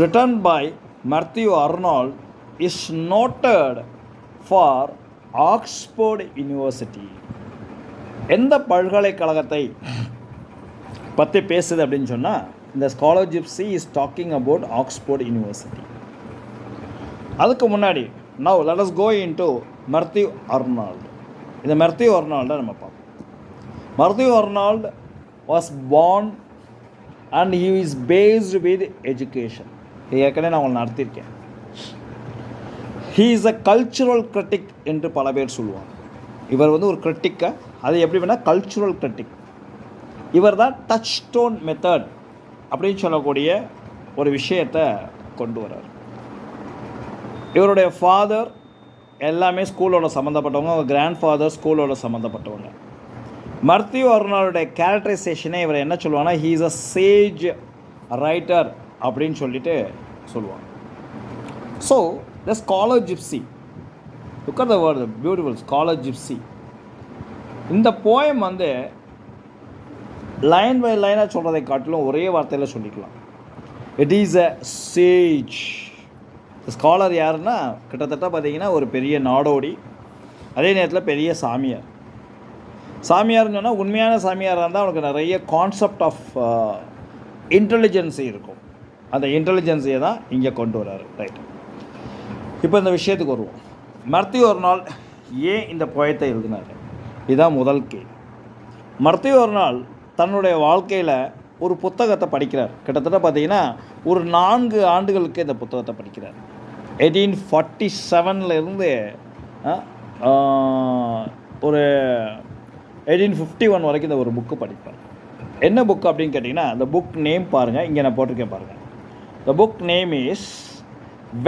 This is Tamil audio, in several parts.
written by Mathew Arnold is noted for Oxford University. எந்த பல்கலைக்கழகத்தை பற்றி பேசுது அப்படின்னு சொன்னால் இந்த scholar gypsy is talking about Oxford university. அதுக்கு முன்னாடி now let us go into மர்த்தியூ Arnold. இந்த மர்த்தியூ அர்னால்டை நம்ம பார்ப்போம். மர்த்தியூ Arnold was born and he is based with education. ஏற்கனவே நான் உங்களை நடத்தியிருக்கேன். He is a cultural critic என்று பல பேர் சொல்லுவாங்க. இவர் வந்து ஒரு கிரிட்டிக்கை, அது எப்படி வேணால் கல்ச்சுரல் கிரிட்டிக். இவர் தான் டச் ஸ்டோன் மெத்தட் அப்படின்னு சொல்லக்கூடிய ஒரு விஷயத்தை கொண்டு வர்றார். இவருடைய ஃபாதர் எல்லாமே ஸ்கூலோட சம்மந்தப்பட்டவங்க, அவங்க கிராண்ட் ஃபாதர் ஸ்கூலோட சம்மந்தப்பட்டவங்க. மர்த்தியூ அர்னால்டுடைய கேரக்டரைசேஷனே இவர் என்ன சொல்லுவாங்கன்னா, he is a Sage writer அப்படின்னு சொல்லிட்டு சொல்லுவாங்க. So the scholar gypsy, look at the word, beautiful scholar gypsy. இந்த போயம் வந்து லைன் பை லைனாக சொல்கிறதை காட்டிலும் ஒரே வார்த்தையில் சொல்லிக்கலாம். It is a Sage. Scholar யாருன்னா கிட்டத்தட்ட பார்த்தீங்கன்னா ஒரு பெரிய நாடோடி, அதே நேரத்தில் பெரிய சாமியார். சாமியார்னு சொன்னால் உண்மையான சாமியாராக இருந்தால் அவனுக்கு நிறைய கான்செப்ட் ஆஃப் இன்டெலிஜென்சி இருக்கும். அந்த இன்டெலிஜென்சியை தான் இங்கே கொண்டு வர்றாரு. ரைட், இப்போ இந்த விஷயத்துக்கு வருவோம். மர்த்தியூ அர்னால்ட் ஏன் இந்த போயத்தை எழுதினார்? இதுதான் முதல் கேள்வி. மர்த்தியூ அர்னால்ட் தன்னுடைய வாழ்க்கையில் ஒரு புத்தகத்தை படிக்கிறார். கிட்டத்தட்ட பார்த்திங்கன்னா ஒரு 4 ஆண்டுகளுக்கு இந்த புத்தகத்தை படிக்கிறார். 1847 ஒரு 1851 வரைக்கும் இந்த ஒரு புக்கு படிப்பார். என்ன புக் அப்படின்னு கேட்டிங்கன்னா, அந்த புக் நேம் பாருங்கள், இங்கே நான் போட்டிருக்கேன் பாருங்கள். The book name is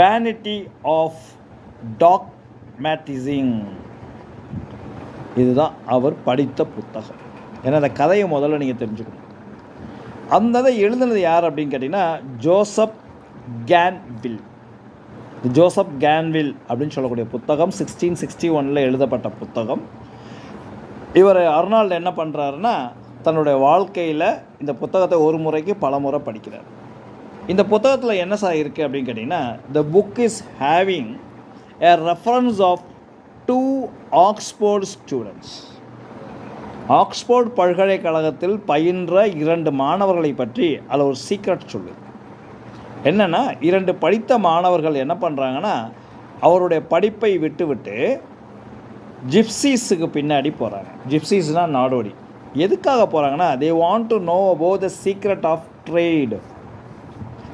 vanity of dogmatising. இதுதான் அவர் படித்த புத்தகம். ஏன்னா அந்த கதையை முதல்ல நீங்கள் தெரிஞ்சுக்கணும். அந்த இதை எழுதுனது யார் அப்படின்னு கேட்டிங்கன்னா, ஜோசப் கேன்வில். ஜோசப் கேன்வில் அப்படின்னு சொல்லக்கூடிய புத்தகம் 1661 எழுதப்பட்ட புத்தகம். இவர் அர்னால்டு என்ன பண்ணுறாருன்னா, தன்னுடைய வாழ்க்கையில் இந்த புத்தகத்தை ஒரு முறைக்கு பல முறை படிக்கிறார். இந்த புத்தகத்தில் என்ன இருக்குது அப்படின்னு கேட்டிங்கன்னா, the book is having a reference of 2 Oxford students. Oxford பல்கலைக்கழகத்தில் பயின்ற 2 மாணவர்களை பற்றி அதில் ஒரு சீக்ரெட் சொல்லுது. என்னென்னா, 2 படித்த மாணவர்கள் என்ன பண்ணுறாங்கன்னா, அவருடைய படிப்பை விட்டு ஜிப்சீஸுக்கு பின்னாடி போகிறாங்க. ஜிப்சீஸ்னால் நாடோடி. எதுக்காக போகிறாங்கன்னா, they want to know about the secret of trade.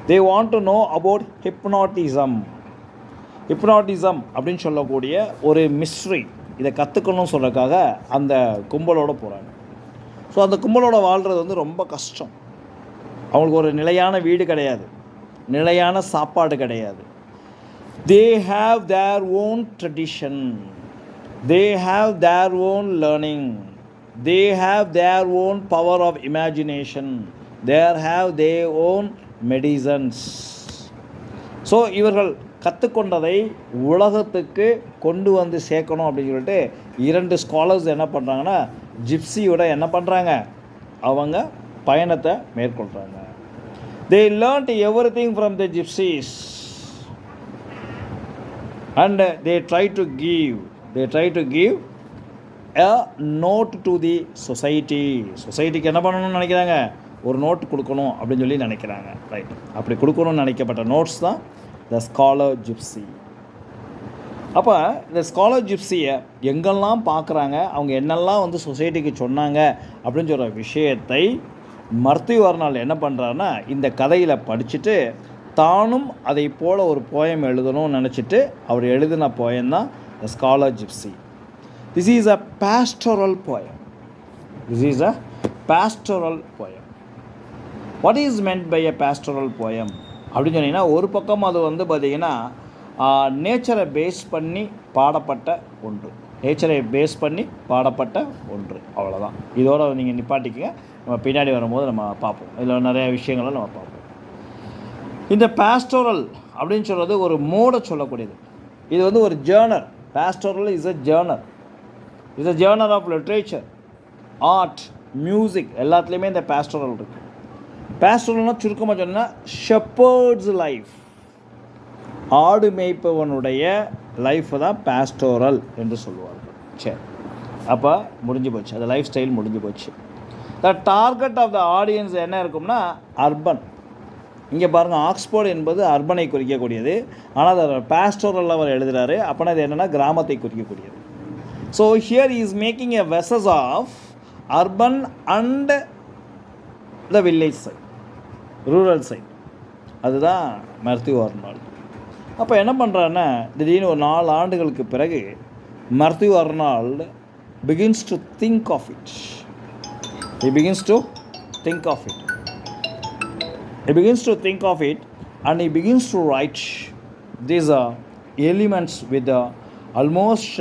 They want to know about hypnotism. Hypnotism அப்படின்னு சொல்லக்கூடிய ஒரு மிஸ்ட்ரி, இதை கற்றுக்கணும்னு சொல்கிறதுக்காக அந்த கும்பலோடு போகிறாங்க. ஸோ அந்த கும்பலோட வாழ்கிறது வந்து ரொம்ப கஷ்டம். அவங்களுக்கு ஒரு நிலையான வீடு கிடையாது, நிலையான சாப்பாடு கிடையாது. They have their own tradition, they have their own learning, they have their own power of imagination, there have their own medicines. So இவர்கள் கற்றுக்கொண்டதை உலகத்துக்கு கொண்டு வந்து சேர்க்கணும் அப்படின்னு சொல்லிட்டு 2 ஸ்காலர்ஸ் என்ன பண்ணுறாங்கன்னா, ஜிப்சியோட என்ன பண்ணுறாங்க, அவங்க பயணத்தை மேற்கொள்கிறாங்க. They learnt everything from the gypsies and they try to give a note to the society. சொசைட்டிக்கு என்ன பண்ணணும்னு நினைக்கிறாங்க, ஒரு நோட் கொடுக்கணும் அப்படின்னு சொல்லி நினைக்கிறாங்க. ரைட், அப்படி கொடுக்கணும்னு நினைக்கப்பட்ட நோட்ஸ் தான் த ஸ்காலர் ஜிப்சி. அப்போ இந்த ஸ்காலர் ஜிப்சியை எங்கெல்லாம் பார்க்குறாங்க, அவங்க என்னெல்லாம் வந்து சொசைட்டிக்கு சொன்னாங்க அப்படின்னு சொல்கிற விஷயத்தை மர்த்தியூ அர்னால்டு என்ன பண்ணுறாருன்னா, இந்த கதையில் படிச்சுட்டு தானும் அதை போல் ஒரு போயம் எழுதணும்னு நினச்சிட்டு அவர் எழுதின போயம் தான் the scholar gypsy. This is a pastoral poem. What is meant by a pastoral poem அப்படின்னு சொன்னீங்கன்னா, ஒரு பக்கம் அது வந்து பார்த்திங்கன்னா நேச்சரை பேஸ் பண்ணி பாடப்பட்ட ஒன்று. அவ்வளோதான். இதோட நீங்கள் நிப்பாட்டிக்கங்க. நம்ம பின்னாடி வரும்போது நம்ம பார்ப்போம். இதில் நிறைய விஷயங்களை நம்ம பார்ப்போம். இந்த பாஸ்டோரல் அப்படின்னு சொல்கிறது ஒரு மோட சொல்லக்கூடியது. இது வந்து ஒரு genre. Pastoral is a genre of literature, art, music எல்லாத்துலேயுமே இந்த பாஸ்டோரல் இருக்குது. பேஸ்டோரல்னால் சுருக்கமாக சொன்னால் ஷெப்பர்ட்ஸ் லைஃப், ஆடு மேய்ப்பவனுடைய லைஃப்பை தான் பேஸ்டோரல் என்று சொல்லுவார்கள். சரி, அப்போ முடிஞ்சு போச்சு, அந்த லைஃப் ஸ்டைல் முடிஞ்சு போச்சு. The target of the audience என்ன இருக்கும்னா அர்பன். இங்கே பாருங்கள், ஆக்ஸ்போர்ட் என்பது அர்பனை குறிக்கக்கூடியது, ஆனால் அதை பேஸ்டோரல் அவர் எழுதுகிறாரு. அப்போனா இது என்னென்னா கிராமத்தை குறிக்கக்கூடியது. So here is making a versus of urban and the village side, rural side. அதுதான் மேத்யூ ஆர்னால்ட். அப்போ என்ன பண்ணுறாருன்னா, திடீர்னு ஒரு 4 ஆண்டுகளுக்கு பிறகு Matthew Arnold begins to think of it. He begins to think of it. He begins to think of it and he begins to write these elements with almost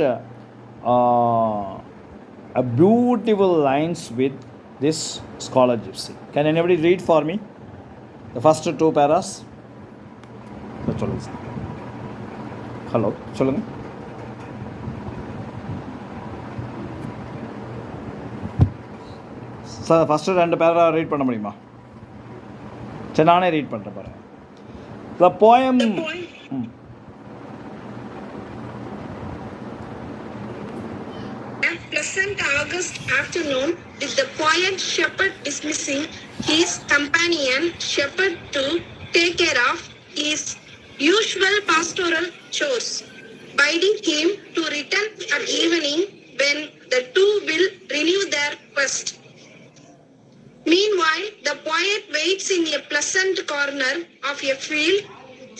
a beautiful lines with this scholar Gypsy. Can anybody read for me the first 2 paras? Hello, சொல்லுங்க. சார் ஃபஸ்ட்டு 2 பேரா ரீட் பண்ண முடியுமா? சரி, நானே ரீட் பண்ணுறேன் பாருங்க. The poem A pleasant August afternoon, with the poet shepherd dismissing his companion shepherd to take care of his usual pastoral chores, bidding him to return at evening when the two will renew their quest. Meanwhile, the poet waits in a pleasant corner of a field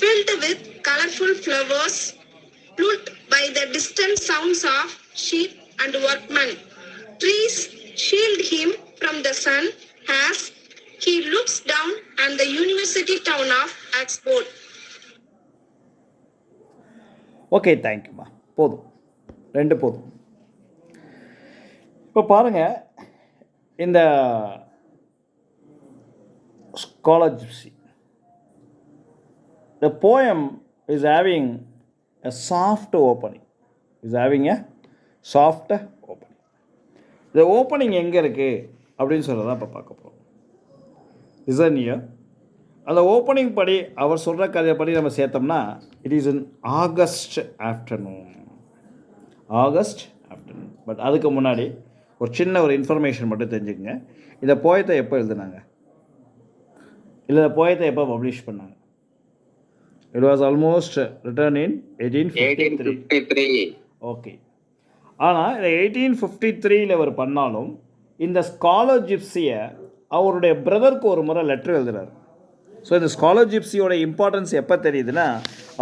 filled with colorful flowers, lulled by the distant sounds of sheep and workmen. Trees shield him from the sun as he looks down on the university town of Oxford. Okay, தேங்க்யூம்மா. போதும், 2 போதும். இப்போ பாருங்கள், இந்த scholar Gypsy, the poem is having a soft opening. The opening எங்கே இருக்குது அப்படின்னு சொல்கிறதான் இப்போ பார்க்க போகிறோம். Listen here. அந்த ஓப்பனிங் படி அவர் சொல்கிற கதைப்படி நம்ம சேர்த்தோம்னா, it is in August afternoon. But அதுக்கு முன்னாடி ஒரு சின்ன ஒரு இன்ஃபர்மேஷன் மட்டும் தெரிஞ்சுக்கங்க. இந்த போயத்தை எப்போ எழுதுனாங்க, இல்லை இந்த போயத்தை எப்போ பப்ளிஷ் பண்ணாங்க? It was almost return in 1853. Okay, ஆனால் இந்த 1853 அவர் பண்ணாலும் இந்த ஸ்காலர் ஜிப்சியை அவருடைய பிரதருக்கு ஒரு முறை லெட்டர் எழுதுறாரு. ஸோ இந்த ஸ்காலர் ஜிப்சியோட இம்பார்ட்டன்ஸ் எப்போ தெரியுதுன்னா,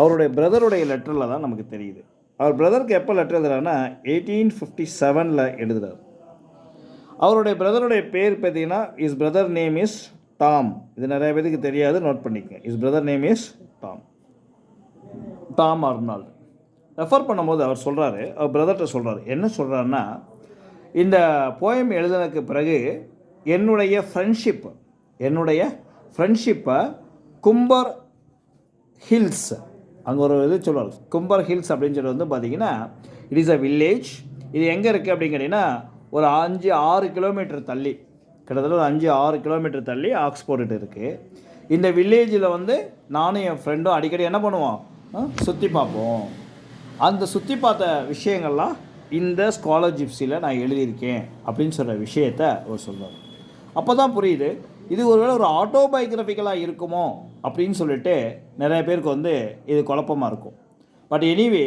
அவருடைய பிரதருடைய லெட்டரில் தான் நமக்கு தெரியுது. அவர் பிரதருக்கு எப்போ லெட்டர் எழுதுறாருன்னா 1857 எழுதுறாரு. அவருடைய பிரதருடைய பேர் பார்த்தீங்கன்னா, is brother name is Tom. இது நிறைய பேருக்கு தெரியாது, நோட் பண்ணிக்க. Is brother name is Tom Arnold. Refer பண்ணும்போது அவர் சொல்கிறாரு, அவர் பிரதர்கிட்ட சொல்கிறாரு. என்ன சொல்கிறாருன்னா, இந்த போயம் எழுதுனதுக்கு பிறகு என்னுடைய ஃப்ரெண்ட்ஷிப்பை கும்பர் ஹில்ஸ், அங்கே ஒரு இது சொல்லுவார், கும்பர் ஹில்ஸ் அப்படின்னு சொல்லி வந்து பார்த்திங்கன்னா, இட் இஸ் அ வில்லேஜ். இது எங்கே இருக்குது அப்படின்னு கேட்டிங்கன்னா, ஒரு 5-6 கிலோமீட்டர் தள்ளி, கிட்டத்தட்ட ஒரு 5-6 கிலோமீட்டர் தள்ளி ஆக்ஸ்போர்ட் இருக்குது. இந்த வில்லேஜில் வந்து நானும் என் ஃப்ரெண்டும் அடிக்கடி என்ன பண்ணுவோம், சுற்றி பார்ப்போம். அந்த சுற்றி பார்த்த விஷயங்கள்லாம் இந்த ஸ்காலர் ஜிப்சியில் நான் எழுதியிருக்கேன் அப்படின்னு சொல்கிற விஷயத்தை அவர் சொல்கிறார். அப்போ தான் புரியுது, இது ஒருவேளை ஒரு ஆட்டோபயோகிராஃபிக்கலாக இருக்குமோ அப்படின்னு சொல்லிட்டு நிறைய பேருக்கு வந்து இது குழப்பமாக இருக்கும். பட் எனிவே,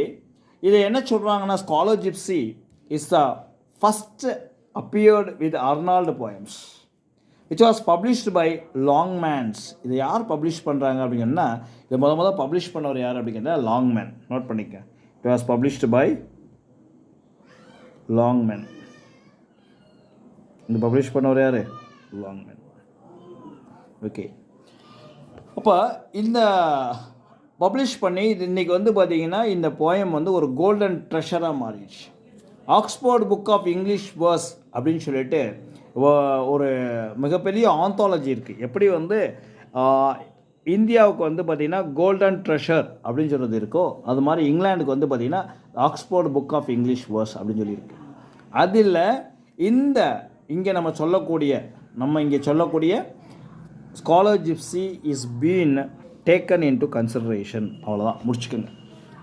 இதை என்ன சொல்கிறாங்கன்னா, scholar gypsy is the first appeared with Arnold poems which was published by Longmans. இதை யார் பப்ளிஷ் பண்ணுறாங்க அப்படிங்கன்னா, இதை முதல் பப்ளிஷ் பண்ணவர் யார் அப்படிங்கிறத லாங்மேன். நோட் பண்ணிக்க. It was published by Longman. இந்த பப்ளிஷ் பண்ணவர் யார்? லாங்மேன். ஓகே, அப்போ இந்த பப்ளிஷ் பண்ணி இது இன்றைக்கி வந்து பார்த்திங்கன்னா, இந்த போயம் வந்து ஒரு கோல்டன் ட்ரெஷராக மாறிடுச்சு. Oxford book of English verse அப்படின்னு சொல்லிட்டு ஒரு மிகப்பெரிய ஆந்தாலஜி இருக்குது. எப்படி வந்து இந்தியாவுக்கு வந்து பார்த்திங்கன்னா கோல்டன் ட்ரெஷர் அப்படின்னு சொல்கிறது இருக்கோ, அது மாதிரி இங்கிலாந்துக்கு வந்து பார்த்திங்கன்னா Oxford book of English verse அப்படின்னு சொல்லியிருக்கு. அதில் இங்கே நம்ம இங்கே சொல்லக்கூடிய scholar gypsy is been taken into consideration. அவ்வளோதான், முடிச்சுக்கோங்க.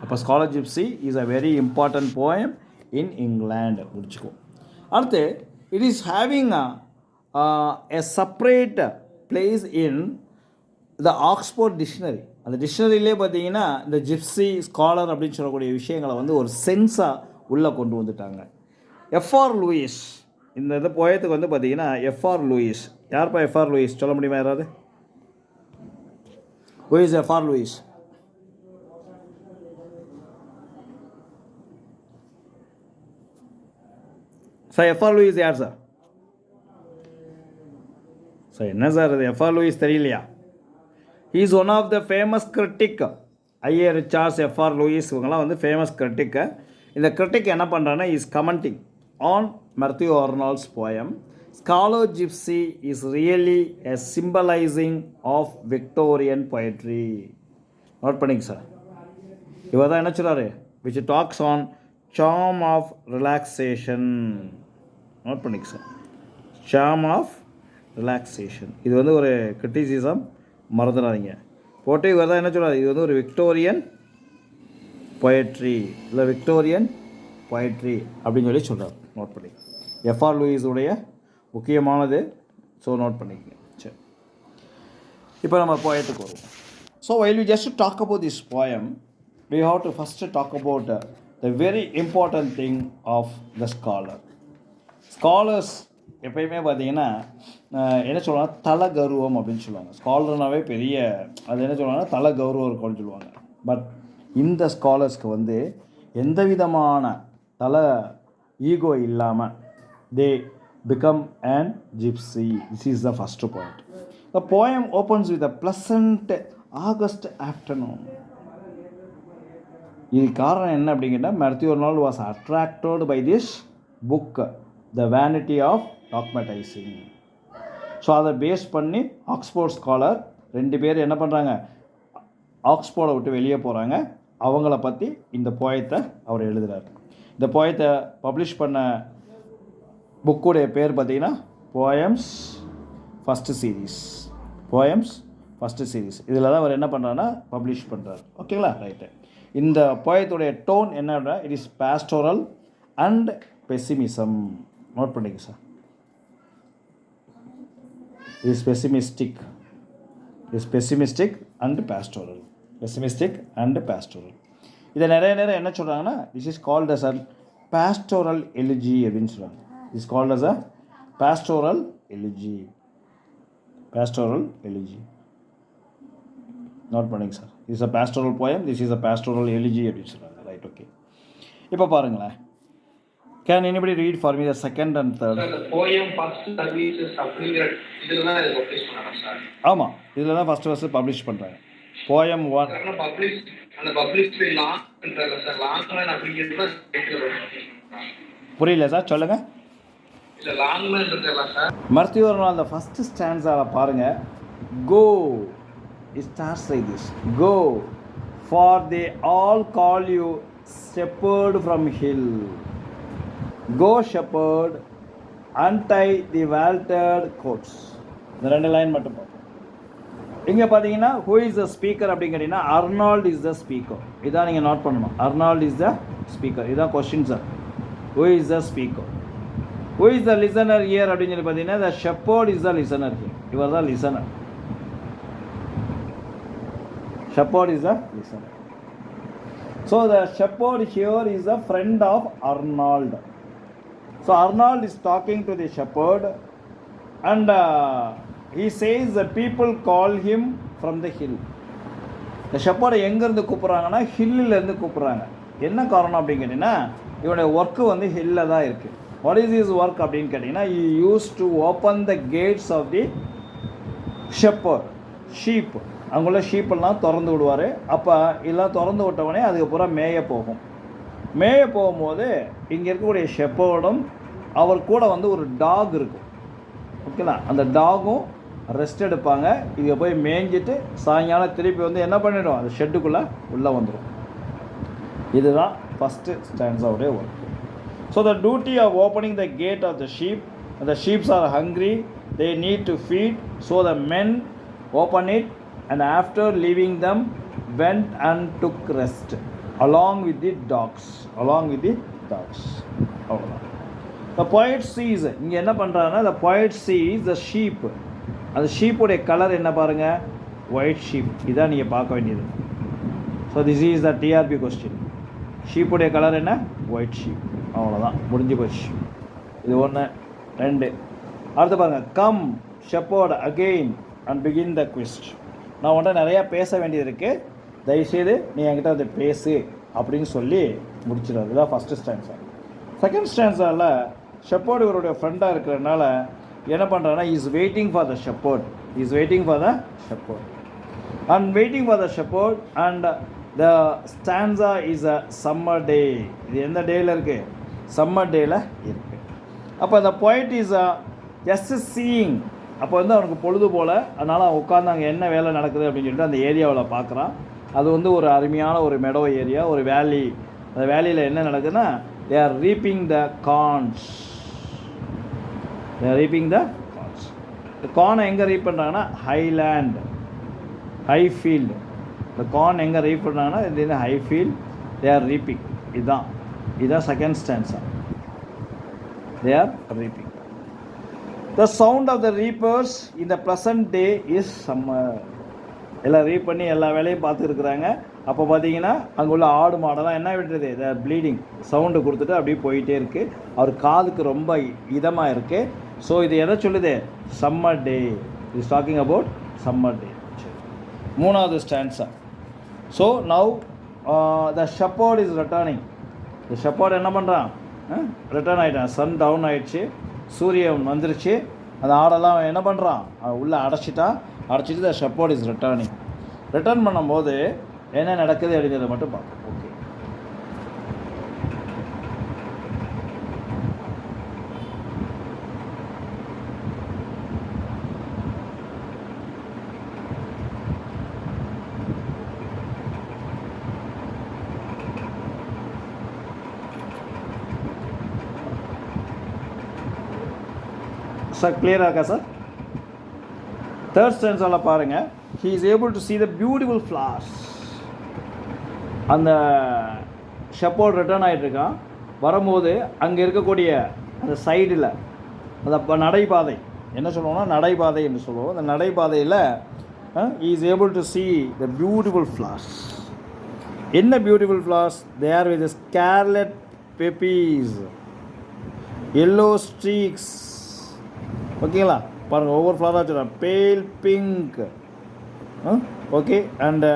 அப்போ scholar gypsy is a very important poem in England. முடிச்சுக்குவோம். அடுத்து, it is having a separate place in the Oxford dictionary. அந்த டிக்ஷனரியிலே பார்த்தீங்கன்னா இந்த ஜிப்சி ஸ்காலர் அப்படின்னு சொல்லக்கூடிய விஷயங்களை வந்து ஒரு சென்ஸாக உள்ளே கொண்டு வந்துட்டாங்க. எஃப்ஆர் லூயிஸ் இந்த போயத்துக்கு வந்து பார்த்தீங்கன்னா எஃப்ஆர் லூயிஸ். யார்ப்பா எஃப்ஆர் லூயிஸ் சொல்ல முடியுமா யாராவது? Who is F R Leavis? Sir F R Leavis யார் சார்? சார் என்ன சார் அது எஃப்ஆர் லூயிஸ் தெரியலையா? He is one of the famous critic. I A Richards, F R Leavis இவங்கெல்லாம் வந்து ஃபேமஸ் கிரிட்டிக்கு. இந்த கிரிட்டிக் என்ன பண்ணுறாங்கன்னா is commenting on Mathew Arnold's poem. Scholar Gypsy is really a symbolizing of Victorian poetry. நோட் பண்ணிங்க சார். இவர் தான் என்ன சொல்கிறாரு? which talks on charm of relaxation. நோட் பண்ணிங்க சார். charm of relaxation. இது வந்து ஒரு கிரிட்டிசிசம், மறந்துடாதீங்க. போட்டு இவர் தான் என்ன சொல்கிறார்? இது வந்து ஒரு விக்டோரியன் பொயட்ரி, இல்லை விக்டோரியன் பொயட்ரி அப்படின்னு சொல்லி சொல்கிறார். நோட் பண்ணி எஃப்ஆர் லூயிஸுடைய முக்கியமானது. ஸோ நோட் பண்ணிக்கங்க. சரி, இப்போ நம்ம போயத்துக்கு வருவோம். So while we just talk about this poem, we have to first talk about the very important thing of the scholar. Scholars எப்பயுமே பார்த்தீங்கன்னா என்ன சொல்லுவாங்க, தல கௌரவம் அப்படின்னு சொல்லுவாங்க. ஸ்காலர்னாவே பெரிய அது என்ன சொல்லுவாங்கன்னா தல கௌரவம் இருக்கும்னு சொல்லுவாங்க. பட் இந்த ஸ்காலர்ஸ்க்கு வந்து எந்த விதமான தல ஈகோ இல்லாமல் they become and gypsy. This is the first point. The poem opens with a pleasant August afternoon. இது காரணம் என்ன அப்படிங்கிட்ட, Mathew Arnold was attracted by this book, The Vanity of Dogmatizing. So அதை பேஸ் பண்ணி ஆக்ஸ்போர்ட் ஸ்காலர் 2 பேர் என்ன பண்ணுறாங்க, ஆக்ஸ்போர்டை விட்டு வெளியே போகிறாங்க. அவங்கள பற்றி இந்த போயத்தை அவர் எழுதுகிறார். இந்த போயத்தை பப்ளிஷ் பண்ண புக்குடைய பேர் பார்த்திங்கன்னா poems first series. Poems first series. இதில் தான் அவர் என்ன பண்ணுறாருன்னா பப்ளிஷ் பண்ணுறார். ஓகேங்களா? ரைட்டு. இந்த போயத்துடைய டோன் என்னன்னா, it is pastoral and pessimism. Note பண்ணிங்க sir. Is pessimistic, is pessimistic and pastoral. Pessimistic and pastoral. இதை நிறைய நேரம் என்ன சொல்கிறாங்கன்னா, this is called as a pastoral elegy அப்படின்னு சொல்கிறாங்க. Is called as a pastoral elegy. Pastoral elegy. Note பண்ணிங்க sir. Is a pastoral poem, this is a pastoral elegy அப்படின்னு சொல்கிறாங்க. Right, okay. இப்போ பாருங்களேன். Can anybody read for me the second and third? The poem first services அப்படிங்கற இதுல தான் இது பப்ளிஷ் பண்ணறாங்க சார். ஆமா, இதுல தான் ஃபர்ஸ்ட் ஃபர்ஸ்ட் பப்ளிஷ் பண்றாங்க. poem 1 சார் பப்ளிஷ் அந்த பப்ளிஷ் லாங் பண்றாங்க சார். லாங்ல அப்படிங்கறது டைட்டில் வரும். புரியல சார், சொல்லுங்க. இல்ல லாங்ல இருக்குல்ல sir. Mathew Arnold the first stanza பாருங்க. Go, it starts like this. Go, for they all call you shepherd from hill. Go shepherd, untie the vaulted coats. இந்த 2 லைன் மட்டும் பார்ப்போம். இங்கே பார்த்தீங்கன்னா who is the speaker அப்படின்னு கேட்டிங்கன்னா Arnold is the speaker. இதான் நீங்கள் நோட் பண்ணணும். Arnold is the speaker. இதான் question sir. Who is the speaker? Who is the listener here அப்படின்னு சொல்லி பார்த்தீங்கன்னா the shepherd is the listener here. இவர் தான் listener. Shepherd is the listener. So the shepherd here is a friend of Arnold. So Arnold is talking to the shepherd and he says the people call him from the hill. The shepherd எங்கேருந்து கூப்பிட்றாங்கன்னா ஹில்லிலேருந்து கூப்பிட்றாங்க. என்ன காரணம் அப்படின்னு கேட்டிங்கன்னா இவனுடைய ஒர்க்கு வந்து ஹில்லில் தான் இருக்குது. வாட் இஸ் இஸ் ஒர்க் அப்படின்னு கேட்டிங்கன்னா he used to open the gates of the shepherd, sheep. அங்குள்ள ஷீப்பெல்லாம் திறந்து விடுவார். அப்போ எல்லாம் திறந்து விட்டவொடனே அதுக்கப்புறம் மேய போகும். மேய போகும்போது இங்கே இருக்கக்கூடிய ஷெப்பர்டும் அவர் கூட வந்து ஒரு டாக் இருக்கும். ஓகேங்களா? அந்த டாகும் ரெஸ்ட் எடுப்பாங்க. இங்கே போய் மேய்ஞ்சிட்டு சாயங்காலம் திருப்பி வந்து என்ன பண்ணிடும், அந்த ஷெட்டுக்குள்ளே உள்ளே வந்துடும். இதுதான் ஃபஸ்ட்டு ஸ்டாண்ட்ஸாவுடைய work. So the duty of opening the gate of the sheep. The sheep are hungry, they need to feed, so the men opened it, and after leaving them, went and took rest along with the dogs. அவ்வளோதான். The poet sees, இங்கே என்ன பண்ணுறாங்கன்னா, the poet sees the sheep. அந்த ஷீப்புடைய கலர் என்ன பாருங்கள், ஒயிட் ஷீப். இதான் நீங்கள் பார்க்க வேண்டியது. So this is the TRP question. ஷீப்புடைய கலர் என்ன, ஒயிட் ஷீப். அவ்வளோதான், முடிஞ்சு போச்சு. இது 1 2. அடுத்து பாருங்கள், come shepherd again and begin the quest. நான் உன்ட்ட நிறையா பேச வேண்டியது இருக்குது, தயவுசெய்து நீ என்கிட்ட அதை பேசு அப்படின்னு சொல்லி முடிச்சிடாது. இதுதான் ஃபஸ்ட்டு ஸ்டான்ஸா. செகண்ட் ஸ்டான்ஸாவில் ஷெப்பர்டு இவருடைய ஃப்ரெண்டாக இருக்கிறதுனால என்ன பண்ணுறாங்கன்னா, is waiting for the shepherd and waiting for the shepherd and the stanza is a summer டே. இது எந்த டேயில் இருக்குது, சம்மர் டேயில் இருக்குது. அப்போ the poet is just seeing. அப்போ வந்து அவனுக்கு பொழுது போல், அதனால் அவன் உட்காந்து அங்கே என்ன வேலை நடக்குது அப்படின்னு சொல்லிட்டு அந்த ஏரியாவில் பார்க்குறான். அது வந்து ஒரு அருமையான ஒரு மெடோ ஏரியா, ஒரு வேலி. அந்த வேலியில் என்ன நடக்குதுன்னா, they are reaping the corns. இந்த கார்னை எங்கே ரீப் பண்ணுறாங்கன்னா, ஹைலேண்ட், ஹை ஃபீல்டு. இந்த கார்ன் எங்கே ரீப் பண்ணுறாங்கன்னா, இது high field, they are reaping. இதுதான் second stanza. They are reaping. The sound of the reapers in the present day is summer. எல்லாம் ரீப் பண்ணி எல்லா வேலையும் பார்த்துருக்குறாங்க. அப்போ பார்த்தீங்கன்னா அங்கே உள்ள ஆடு மாடெல்லாம் என்ன விட்டுறது, they are bleeding. சவுண்டு கொடுத்துட்டு அப்படியே போயிட்டே இருக்குது. அவர் காதுக்கு ரொம்ப இதமாக இருக்குது. ஸோ இது எதை சொல்லுது, summer day. Is talking about summer day. மூணாவது stanza. So now the shepherd is returning. இந்த ஷெப்பர்ட் என்ன பண்ணுறான், ரிட்டர்ன் ஆகிட்டான். சன் டவுன் ஆகிடுச்சு, சூரியன் வந்துருச்சு. அந்த ஆடெல்லாம் என்ன பண்ணுறான், உள்ளே அடைச்சிட்டு த ஷெப்பர்ட் இஸ் ரிட்டர்ன் பண்ணும்போது என்ன நடக்குது அப்படிங்கிறத மட்டும் பார்ப்போம். ஓகே, சார் கிளியராக இருக்கா சார்? தேர்ட் ஸ்டான்ஸால் பாருங்கள், he is able to see the beautiful flowers. அந்த ஷெப்பர்ட் ரிட்டர்ன் ஆகிட்டுருக்கான். வரும்போது அங்கே இருக்கக்கூடிய அந்த சைடில் அந்த நடைபாதை, என்ன சொல்லுவோம்னா நடைபாதை என்று சொல்லுவோம். அந்த நடைபாதையில் he is able to see the beautiful flowers. என்ன beautiful flowers? they are with scarlet peppies, yellow streaks. ஓகேங்களா, பாருங்கள், ஒவ்வொரு ஃப்ளவராக சொல்கிறேன். பேல் பிங்க், ஓகே, அண்ட்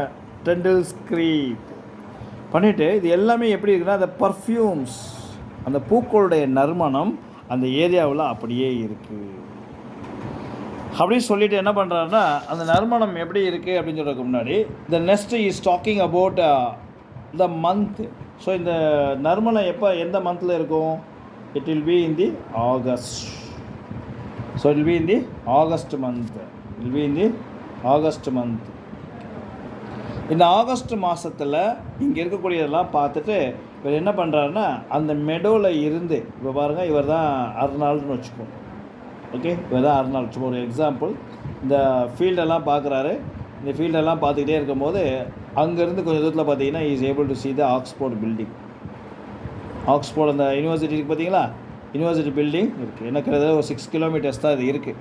டெண்டில் ஸ்க்ரீப் பண்ணிவிட்டு இது எல்லாமே எப்படி இருக்குன்னா, அந்த பர்ஃப்யூம்ஸ், அந்த பூக்களுடைய நறுமணம் அந்த ஏரியாவில் அப்படியே இருக்குது. அப்படின்னு சொல்லிட்டு என்ன பண்ணுறாருன்னா, அந்த நறுமணம் எப்படி இருக்குது அப்படின்னு சொல்கிறதுக்கு முன்னாடி இந்த next is talking about the month. So இந்த நறுமணம் எப்போ எந்த மந்தில் இருக்கும்? It will be in the August. So it will be in the August month. இந்த ஆகஸ்ட் மாதத்தில் இங்கே இருக்கக்கூடியதெல்லாம் பார்த்துட்டு இவர் என்ன பண்ணுறாருன்னா, அந்த மெடோவில் இருந்து, இப்போ பாருங்கள், இவர் தான் அர்னால்டுன்னு வச்சுக்கோம். ஓகே, இவர் தான் அர்னால்டு. சும்மா ஒரு எக்ஸாம்பிள். இந்த ஃபீல்டெல்லாம் பார்க்குறாரு. இந்த ஃபீல்டெல்லாம் பார்த்துக்கிட்டே இருக்கும்போது அங்கேருந்து கொஞ்சம் தூரத்தில் பார்த்தீங்கன்னா is able to see the Oxford building. Oxford அந்த யூனிவர்சிட்டி இருக்குது பார்த்தீங்களா, யூனிவர்சிட்டி பில்டிங் இருக்குது. எனக்கு ஒரு 6 கிலோமீட்டர்ஸ் தான் இது இருக்குது,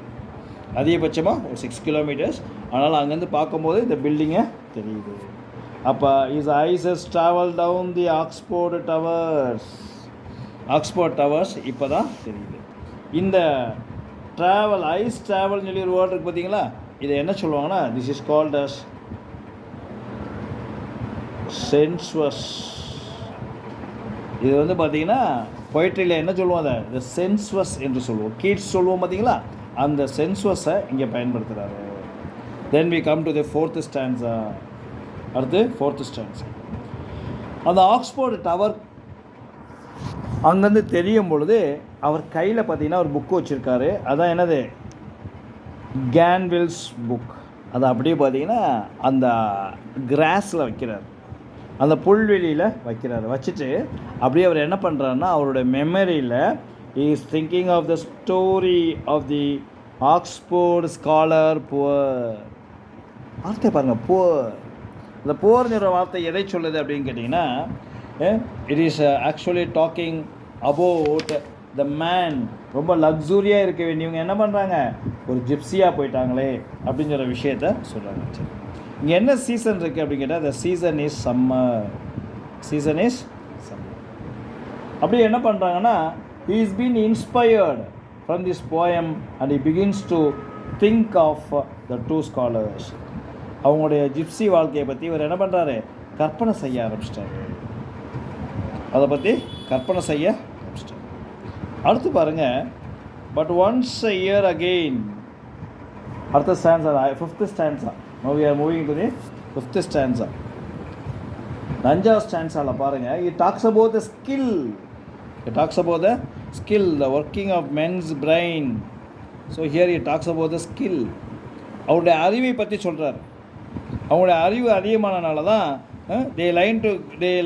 அதிகபட்சமாக ஒரு 6 கிலோமீட்டர்ஸ். அதனால் அங்கேருந்து பார்க்கும்போது இந்த பில்டிங்கை தெரியுது. அப்போ is eyes travel down the Oxford towers இப்போ தான் தெரியுது. இந்த ட்ராவல், ஐஸ் ட்ராவல்னு சொல்லி ஒரு வேர்ட் இருக்குது பார்த்தீங்களா, இதை என்ன சொல்லுவாங்கன்னா, this is called as sensuous. இது வந்து பார்த்தீங்கன்னா பொயட்ரியில் என்ன சொல்லுவோம், அதை இந்த சென்சுவஸ் என்று சொல்லுவோம். கீட்ஸ் சொல்லுவோம் பார்த்தீங்களா, அந்த சென்சுவஸை இங்கே பயன்படுத்துகிறாரு. Then we come to the fourth stanza. அடுத்து ஃபோர்த் ஸ்டான்ஸா. அந்த ஆக்ஸ்போர்ட் டவர் அங்கேருந்து தெரியும் பொழுது அவர் கையில் பார்த்தீங்கன்னா ஒரு புக்கு வச்சுருக்காரு. அதான் என்னது, கேன்வில்ஸ் புக். அதை அப்படியே பார்த்தீங்கன்னா அந்த கிராஸில் வைக்கிறார், அந்த புல்வெளியில் வைக்கிறார். வச்சுட்டு அப்படியே அவர் என்ன பண்ணுறாருன்னா, அவருடைய மெமரியில் is thinking of the story of the Oxford scholar poor. வார்த்தை பாருங்கள், போர். இந்த போர்ங்கிற வார்த்தை எதை சொல்லுது அப்படின்னு கேட்டிங்கன்னா, it is actually talking about the man. ரொம்ப லக்ஸூரியாக இருக்க வேண்டியவங்க என்ன பண்ணுறாங்க, ஒரு ஜிப்சியாக போயிட்டாங்களே அப்படிங்கிற விஷயத்த சொல்கிறாங்க. சரி, இங்கே என்ன சீசன் இருக்குது அப்படின்னு கேட்டால், the season is summer. Season is summer. அப்படி என்ன பண்ணுறாங்கன்னா, he is been inspired from this poem and he begins to think of the two scholars. அவங்களுடைய ஜிப்சி வாழ்க்கையை பற்றி இவர் என்ன பண்ணுறாரு, கற்பனை செய்ய ஆரம்பிச்சிட்டாரு. அதை பற்றி கற்பனை செய்ய ஆரம்பிச்சிட்டாரு. அடுத்து பாருங்கள், but once a year again. அடுத்த stanza, 5th stanza. Now we are moving to the 5th stanza. 5th ஸ்டான்ஸாவில் பாருங்கள், it talks about the skill. It talks about the skill, the working of men's brain. So here he talks about the skill. அவருடைய அறிவை பற்றி சொல்கிறார். அவங்களுடைய அறிவு அதிகமானனால தான் they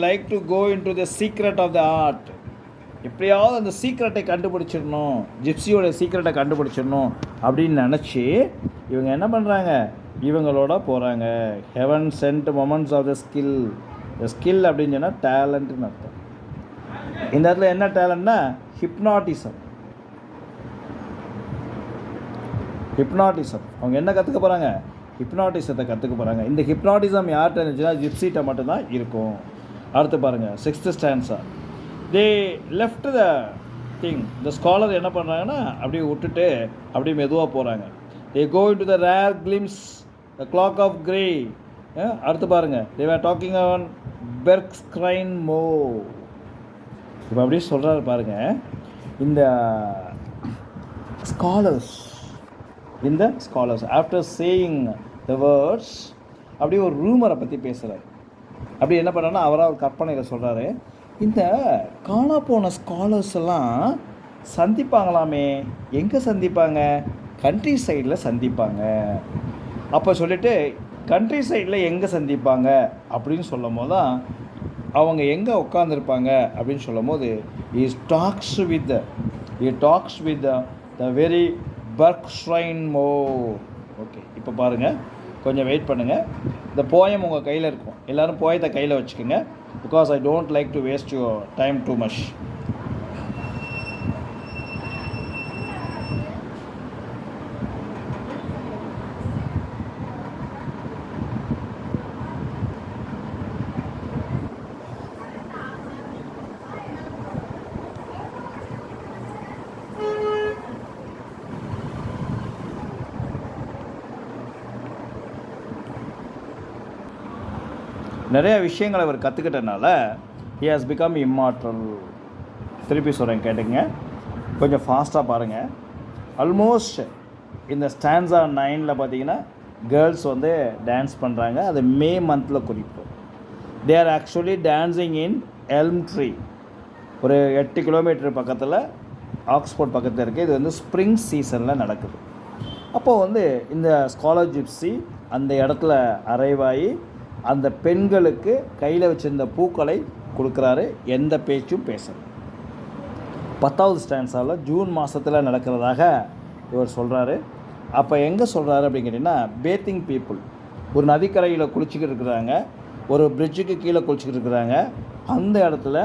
like to go into the secret of the art. எப்படியாவது அந்த சீக்ரெட்டை கண்டுபிடிச்சிடணும், ஜிப்சியோட சீக்ரெட்டை கண்டுபிடிச்சிடணும் அப்படின்னு நினச்சி இவங்க என்ன பண்ணுறாங்க, இவங்களோட போகிறாங்க. Heaven sent moments of the skill. The skill அப்படின்னு சொன்னால் டேலண்ட்டுன்னு அர்த்தம். இந்த இடத்துல என்ன டேலண்ட்னா, ஹிப்னாட்டிசம். ஹிப்னாட்டிசம் அவங்க என்ன கற்றுக்க போகிறாங்க, ஹிப்னாட்டிசத்தை கற்றுக்க போகிறாங்க. இந்த ஹிப்னாட்டிசம் யார்கிட்ட இருந்துச்சுன்னா ஜிப்சிட்ட மட்டும்தான் இருக்கும். அடுத்து பாருங்கள், 6th stanza. They left the thing. இந்த ஸ்காலர் என்ன பண்ணுறாங்கன்னா, அப்படியே விட்டுட்டு அப்படியே மெதுவாக போகிறாங்க. They go into the rare glimpse the cloak of grey. அடுத்து பாருங்கள், தே வேர் டாக்கிங் ஆன் பெர்க்ஸ்கிரைன் மோ. இப்போ அப்படியே சொல்கிறாரு பாருங்கள், இந்த scholars after saying the words அப்படியே ஒரு ரூமரை பற்றி பேசுகிறார். அப்படி என்ன பண்ணுறேன்னா, அவராக ஒரு கற்பனையில் சொல்கிறாரு, இந்த காணா போன ஸ்காலர்ஸ் எல்லாம் சந்திப்பாங்களாமே. எங்கே சந்திப்பாங்க, கண்ட்ரி சைடில் சந்திப்பாங்க. அப்போ சொல்லிவிட்டு கண்ட்ரி சைடில் எங்கே சந்திப்பாங்க அப்படின்னு சொல்லும் போது தான் அவங்க எங்கே உட்காந்துருப்பாங்க அப்படின்னு சொல்லும் போது, he talks with the very Berkshire Moor. Okay, இப்போ பாருங்கள், கொஞ்சம் வெயிட் பண்ணுங்கள். இந்த போயம் உங்கள் கையில் இருக்கும். எல்லோரும் போயத்தை கையில் வச்சுக்கோங்க. Because I don't like to waste your time too much. நிறைய விஷயங்களை அவர் கற்றுக்கிட்டனால he has become immortal. திருப்பி சொல்கிறேன், கேட்டுங்க, கொஞ்சம் ஃபாஸ்ட்டாக பாருங்கள். ஆல்மோஸ்ட் இந்த ஸ்டான்ஸா 9 பார்த்தீங்கன்னா கேர்ள்ஸ் வந்து டான்ஸ் பண்ணுறாங்க. அது மே மந்தில் குறிப்போம். They are actually dancing in Elm tree. ஒரு 8 கிலோமீட்டர் பக்கத்தில், ஆக்ஸ்போர்ட் பக்கத்தில் இருக்குது. இது வந்து ஸ்ப்ரிங் சீசனில் நடக்குது. அப்போது வந்து இந்த ஸ்காலர் ஜிப்சி அந்த இடத்துல அரைவாகி அந்த பெண்களுக்கு கையில் வச்சிருந்த பூக்களை கொடுக்குறாரு. எந்த பேச்சும் பேசணும். 10th ஸ்டான்ஸாவில் ஜூன் மாதத்தில் நடக்கிறதாக இவர் சொல்கிறாரு. அப்போ எங்கே சொல்கிறாரு அப்படின்னு கேட்டிங்கன்னா, பேத்திங் பீப்புள் ஒரு நதிக்கரையில் குளிச்சுக்கிட்டு இருக்கிறாங்க, ஒரு பிரிட்ஜுக்கு கீழே குளிச்சுக்கிட்டு இருக்கிறாங்க. அந்த இடத்துல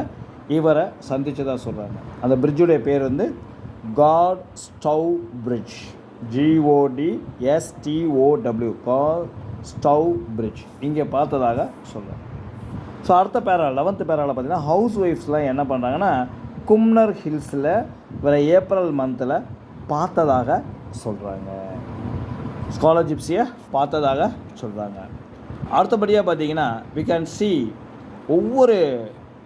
இவரை சந்தித்ததாக சொல்கிறாங்க. அந்த பிரிட்ஜுடைய பேர் வந்து Godstow bridge. GODSTOW, Godstow bridge. இங்கே பார்த்ததாக சொல்கிறாங்க. ஸோ அடுத்த பேரா 11th பேராவில் பார்த்தீங்கன்னா, ஹவுஸ் ஒய்ஃப்ஸ்லாம் என்ன பண்ணுறாங்கன்னா, கும்னர் ஹில்ஸில் வர ஏப்ரல் மந்தில் பார்த்ததாக சொல்கிறாங்க. ஸ்காலர் ஜிப்சியை பார்த்ததாக சொல்கிறாங்க. அடுத்தபடியாக பார்த்தீங்கன்னா, we can see ஒவ்வொரு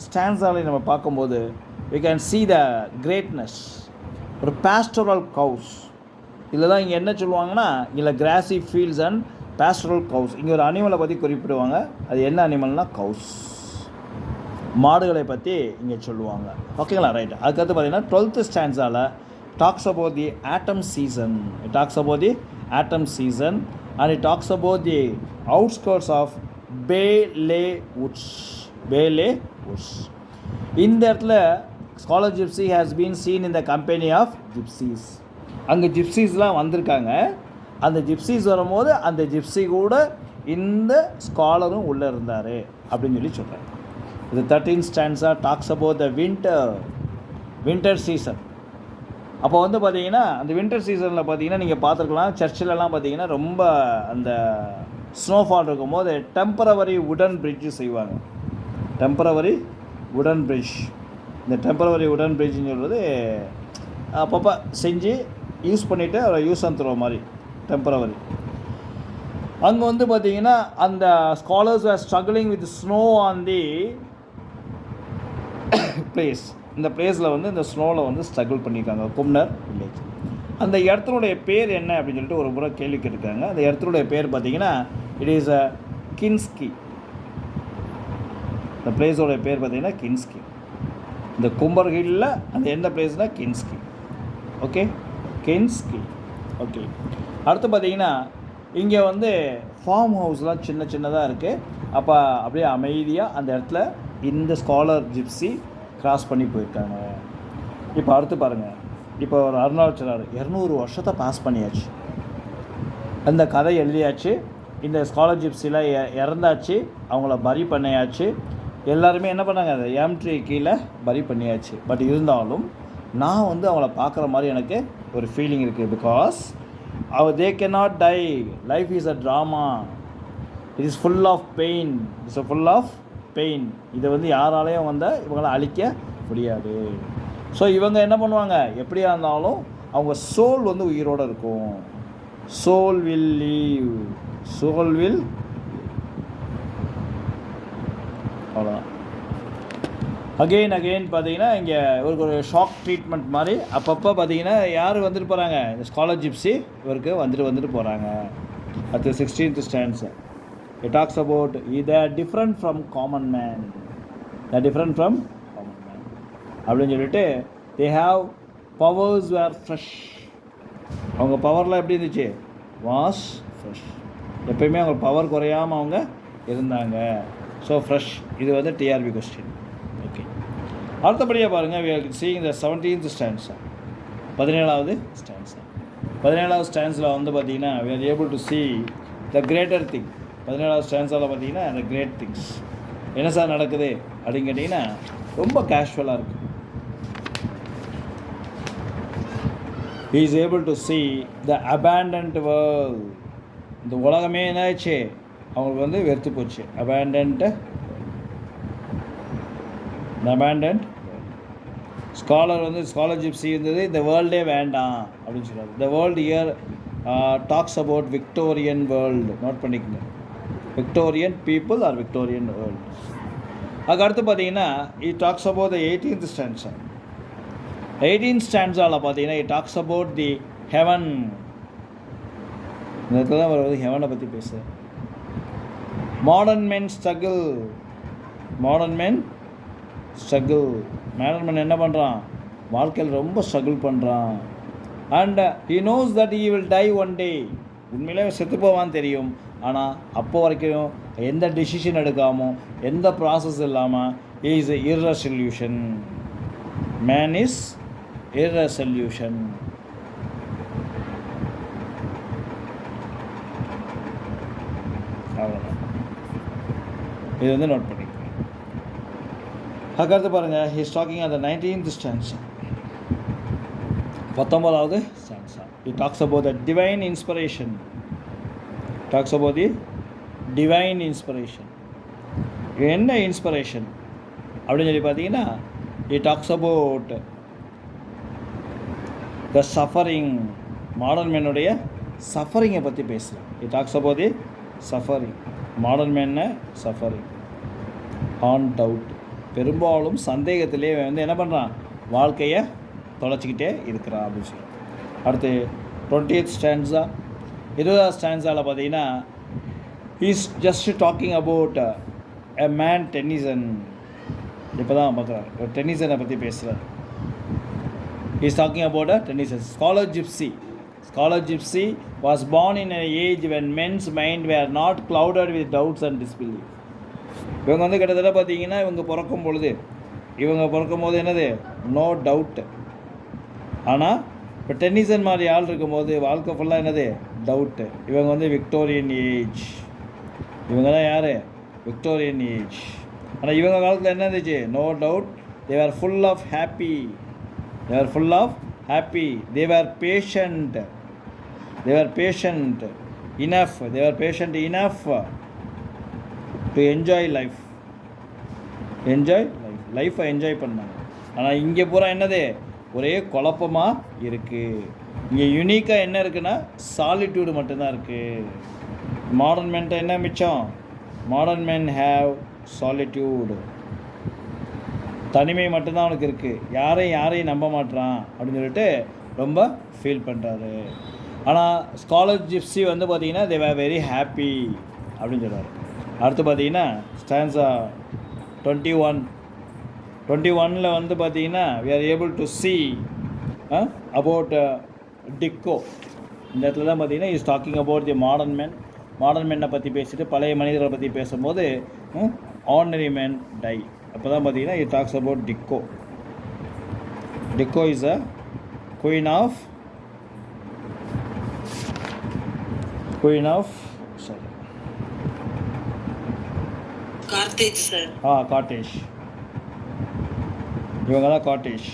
ஸ்டான்ஸாலையும் நம்ம பார்க்கும்போது we can see the greatness. ஒரு pastoral cows. இதில் தான் இங்கே என்ன சொல்லுவாங்கன்னா, இல்லை கிராசி ஃபீல்ட்ஸ் அண்ட் பேஸ்டரல் கவுஸ். இங்கே ஒரு அனிமலை பற்றி குறிப்பிடுவாங்க. அது என்ன அனிமல்னால் கவுஸ், மாடுகளை பற்றி இங்கே சொல்லுவாங்க. ஓகேங்களா, ரைட். அதுக்கடுத்து பார்த்தீங்கன்னா 12th ஸ்டான்ஸால் talks about the autumn season. It talks about the autumn season and it talks about the outskirts of Bagley woods. இந்த இடத்துல scholar gypsy has been seen in the company of gypsies. அங்கே ஜிப்சிஸ்லாம் வந்திருக்காங்க. அந்த ஜிப்சிஸ் வரும்போது அந்த ஜிப்சி கூட இந்த ஸ்காலரும் உள்ளே இருந்தார் அப்படின்னு சொல்லி சொல்கிறார். இது 13th stanza tax about the winter season. அப்போ வந்து பார்த்தீங்கன்னா அந்த வின்டர் சீசனில் பார்த்தீங்கன்னா நீங்கள் பார்த்துருக்கலாம், சர்ச்சிலலாம் பார்த்தீங்கன்னா ரொம்ப அந்த ஸ்னோஃபால் இருக்கும்போது டெம்பரவரி உடன் பிரிட்ஜு செய்வாங்க. டெம்பரவரி உடன் பிரிட்ஜ், இந்த டெம்பரவரி உடன் பிரிட்ஜுன்னு சொல்கிறது அப்பப்போ செஞ்சு யூஸ் பண்ணிவிட்டு அவரை யூஸ் அண்ட் த்ரோ மாதிரி டெம்பரவரி. அங்கே வந்து பார்த்தீங்கன்னா அந்த scholars are struggling with snow on the place. இந்த பிளேஸில் வந்து இந்த ஸ்னோவில் வந்து ஸ்ட்ரகிள் பண்ணியிருக்காங்க கும்னர் வில்லேஜ். அந்த இடத்தினுடைய பேர் என்ன அப்படின்னு சொல்லிட்டு ஒரு முறை கேள்வி கேட்டிருக்காங்க. அந்த இடத்தினுடைய பேர் பார்த்தீங்கன்னா இட் இஸ் அ கின்ஸ்கி. இந்த பிளேஸோடைய பேர் பார்த்தீங்கன்னா கின்ஸ்கி. இந்த கும்பர் ஹில்லில் அந்த எந்த பிளேஸ்னால் கின்ஸ்கி. ஓகே, கின்ஸ்கி. ஓகே, அடுத்து பார்த்தீங்கன்னா இங்கே வந்து ஃபார்ம் ஹவுஸ்லாம் சின்ன சின்னதாக இருக்குது. அப்போ அப்படியே அமைதியாக அந்த இடத்துல இந்த ஸ்காலர் ஜிப்சி கிராஸ் பண்ணி போயிருக்காங்க. இப்போ அடுத்து பாருங்கள், இப்போ ஒரு அர்னால்ட் சொல்றாரு 200 வருஷத்தை பாஸ் பண்ணியாச்சு, அந்த கதை எழுதியாச்சு, இந்த ஸ்காலர் ஜிப்சியில் இறந்தாச்சு, அவங்கள பரி பண்ணியாச்சு, எல்லாருமே என்ன பண்ணாங்க, அதை ட்ரீ கீழே பரி பண்ணியாச்சு. பட் இருந்தாலும் நான் வந்து அவங்கள பார்க்குற மாதிரி எனக்கு ஒரு ஃபீலிங் இருக்குது. Because they cannot die. Life is a drama. It is full of pain. It's a full of pain. இதை வந்து யாராலையும் வந்து இவங்களை அழிக்க முடியாது. ஸோ இவங்க என்ன பண்ணுவாங்க, எப்படியா இருந்தாலும் அவங்க சோல் வந்து உயிரோடு இருக்கும். Soul will leave, soul will, அவ்வளோதான். அகெயின் பார்த்தீங்கன்னா இங்கே இவருக்கு ஒரு ஷாக் ட்ரீட்மெண்ட் மாதிரி அப்பப்போ பார்த்தீங்கன்னா யார் வந்துட்டு போகிறாங்க, இந்த ஸ்காலர் ஜிப்சி இவருக்கு வந்துட்டு போகிறாங்க. அடுத்து 16th stanza it talks about they are different from common man. அப்படின்னு சொல்லிட்டு they have powers were fresh. அவங்க பவர்லாம் எப்படி இருந்துச்சு, வாஸ் ஃப்ரெஷ். எப்பயுமே அவங்க பவர் குறையாமல் அவங்க இருந்தாங்க. So fresh. இது வந்து டிஆர்பி கொஸ்டின். ஓகே, அடுத்தபடியாக பாருங்கள், we are seeing the 17th stanza, 17வது ஸ்டான்ஸா. 17வது ஸ்டான்ஸில் வந்து பார்த்திங்கன்னா we are able to see the greater thing. 17வது ஸ்டான்ஸாவில் பார்த்தீங்கன்னா the great things என்ன சார் நடக்குது அப்படின்னு கேட்டிங்கன்னா ரொம்ப கேஷுவலாக இருக்குது. he is able to see the abandoned world. இந்த உலகமே என்னாச்சு, அவங்களுக்கு வந்து வெறுத்து போச்சு. abandoned ஸ்காலர் வந்து ஸ்காலர் ஜிப்சி இருந்தது, இந்த வேர்ல்டே வேண்டாம் அப்படின்னு சொல்கிறார். The world here talks about Victorian world. Note பண்ணிக்கோங்க, Victorian people are Victorian world. அதுக்கு அடுத்து பார்த்தீங்கன்னா it talks about the 18th stanza. 18th stanzaவில் பார்த்தீங்கன்னா it talks about the heaven. இந்த இடத்துல தான் அவர் வந்து ஹெவனை பற்றி பேசுகிறார். Modern men struggle. Modern men என்ன பண்ணுறான், வாழ்க்கையில் ரொம்ப ஸ்ட்ரகிள் பண்ணுறான். And he knows that he will die one day. உண்மையிலே செத்து போவான்னு தெரியும், ஆனால் அப்போ வரைக்கும் எந்த டிசிஷன் எடுக்காமல் எந்த ப்ராசஸ் இல்லாமல் is irresolution. Man is irresolution. அவ்வளோதான். இது வந்து நோட் பண்ணிக்கோங்க. அதுக்கடுத்து பாருங்கள், he is talking at the 19th stanza, 19வது stanza. He talks about the divine inspiration. என்ன இன்ஸ்பிரேஷன் அப்படின்னு சொல்லி பார்த்தீங்கன்னா he talks about the suffering. Modern மேனுடைய சஃபரிங்கை பற்றி பேசுகிறேன். he talks about the suffering. Modern man suffering on doubt. பெரும்பாலும் சந்தேகத்திலே வந்து என்ன பண்ணுறான், வாழ்க்கையை தொலைச்சிக்கிட்டே இருக்கிறான் அப்படின்னு சொல்லி. அடுத்து 20th stanza, 20வது ஸ்டான்ஸாவில் பார்த்தீங்கன்னா is just talking about a man tennessine. இப்போ தான் பார்க்குறாரு, ஒரு டென்னிசனை பற்றி பேசுகிறார். Is talking about a tennessine. Scholar gypsy was born in an age when men's mind were not clouded with doubts and disbelief. இவங்க வந்து கிட்டத்தட்ட பார்த்தீங்கன்னா இவங்க பிறக்கும் போது என்னது, நோ டவுட்டு. ஆனால் இப்போ டென்னிசன் மாதிரி ஆள் இருக்கும்போது வாழ்க்கை ஃபுல்லாக என்னது, டவுட்டு. இவங்க வந்து விக்டோரியன் ஏஜ். இவங்க தான் யார்? Victorian age. ஆனால் இவங்க காலத்தில் என்ன இருந்துச்சு? No doubt they were full of happy. They were full of happy. They were patient. They were patient enough. They were patient enough to enjoy life. Enjoy life. லைஃப்பை என்ஜாய் பண்ணாங்க. ஆனால் இங்கே பூரா என்னது? ஒரே குழப்பமாக இருக்குது. இங்கே யூனிக்காக என்ன இருக்குன்னா சாலிட்யூடு மட்டும்தான் இருக்குது. மாடர்ன் மென்ட்ட என்ன மிச்சம்? Modern men have solitude. தனிமை மட்டும்தான் அவனுக்கு இருக்குது. யாரையும் நம்ப மாட்டான் அப்படின்னு சொல்லிட்டு ரொம்ப ஃபீல் பண்ணுறாரு. ஆனால் ஸ்காலர் ஜிப்ஸி வந்து பார்த்திங்கன்னா தே வேர் வெரி ஹாப்பி அப்படின்னு சொல்கிறார். அடுத்து பார்த்திங்கன்னா ஸ்டான்ஸா 21 வந்து பார்த்திங்கன்னா we are able to see about டிக்கோ. இந்த இடத்துல தான் பார்த்திங்கன்னா is talking about the modern மென்னை பற்றி பேசிட்டு பழைய மனிதர்களை பற்றி பேசும்போது ஆர்டினரி men டை. அப்போ தான் பார்த்தீங்கன்னா it talks about Dido. Dido is a queen of sorry Carthage sir. Carthage. இவங்க தான் காட்டேஜ்.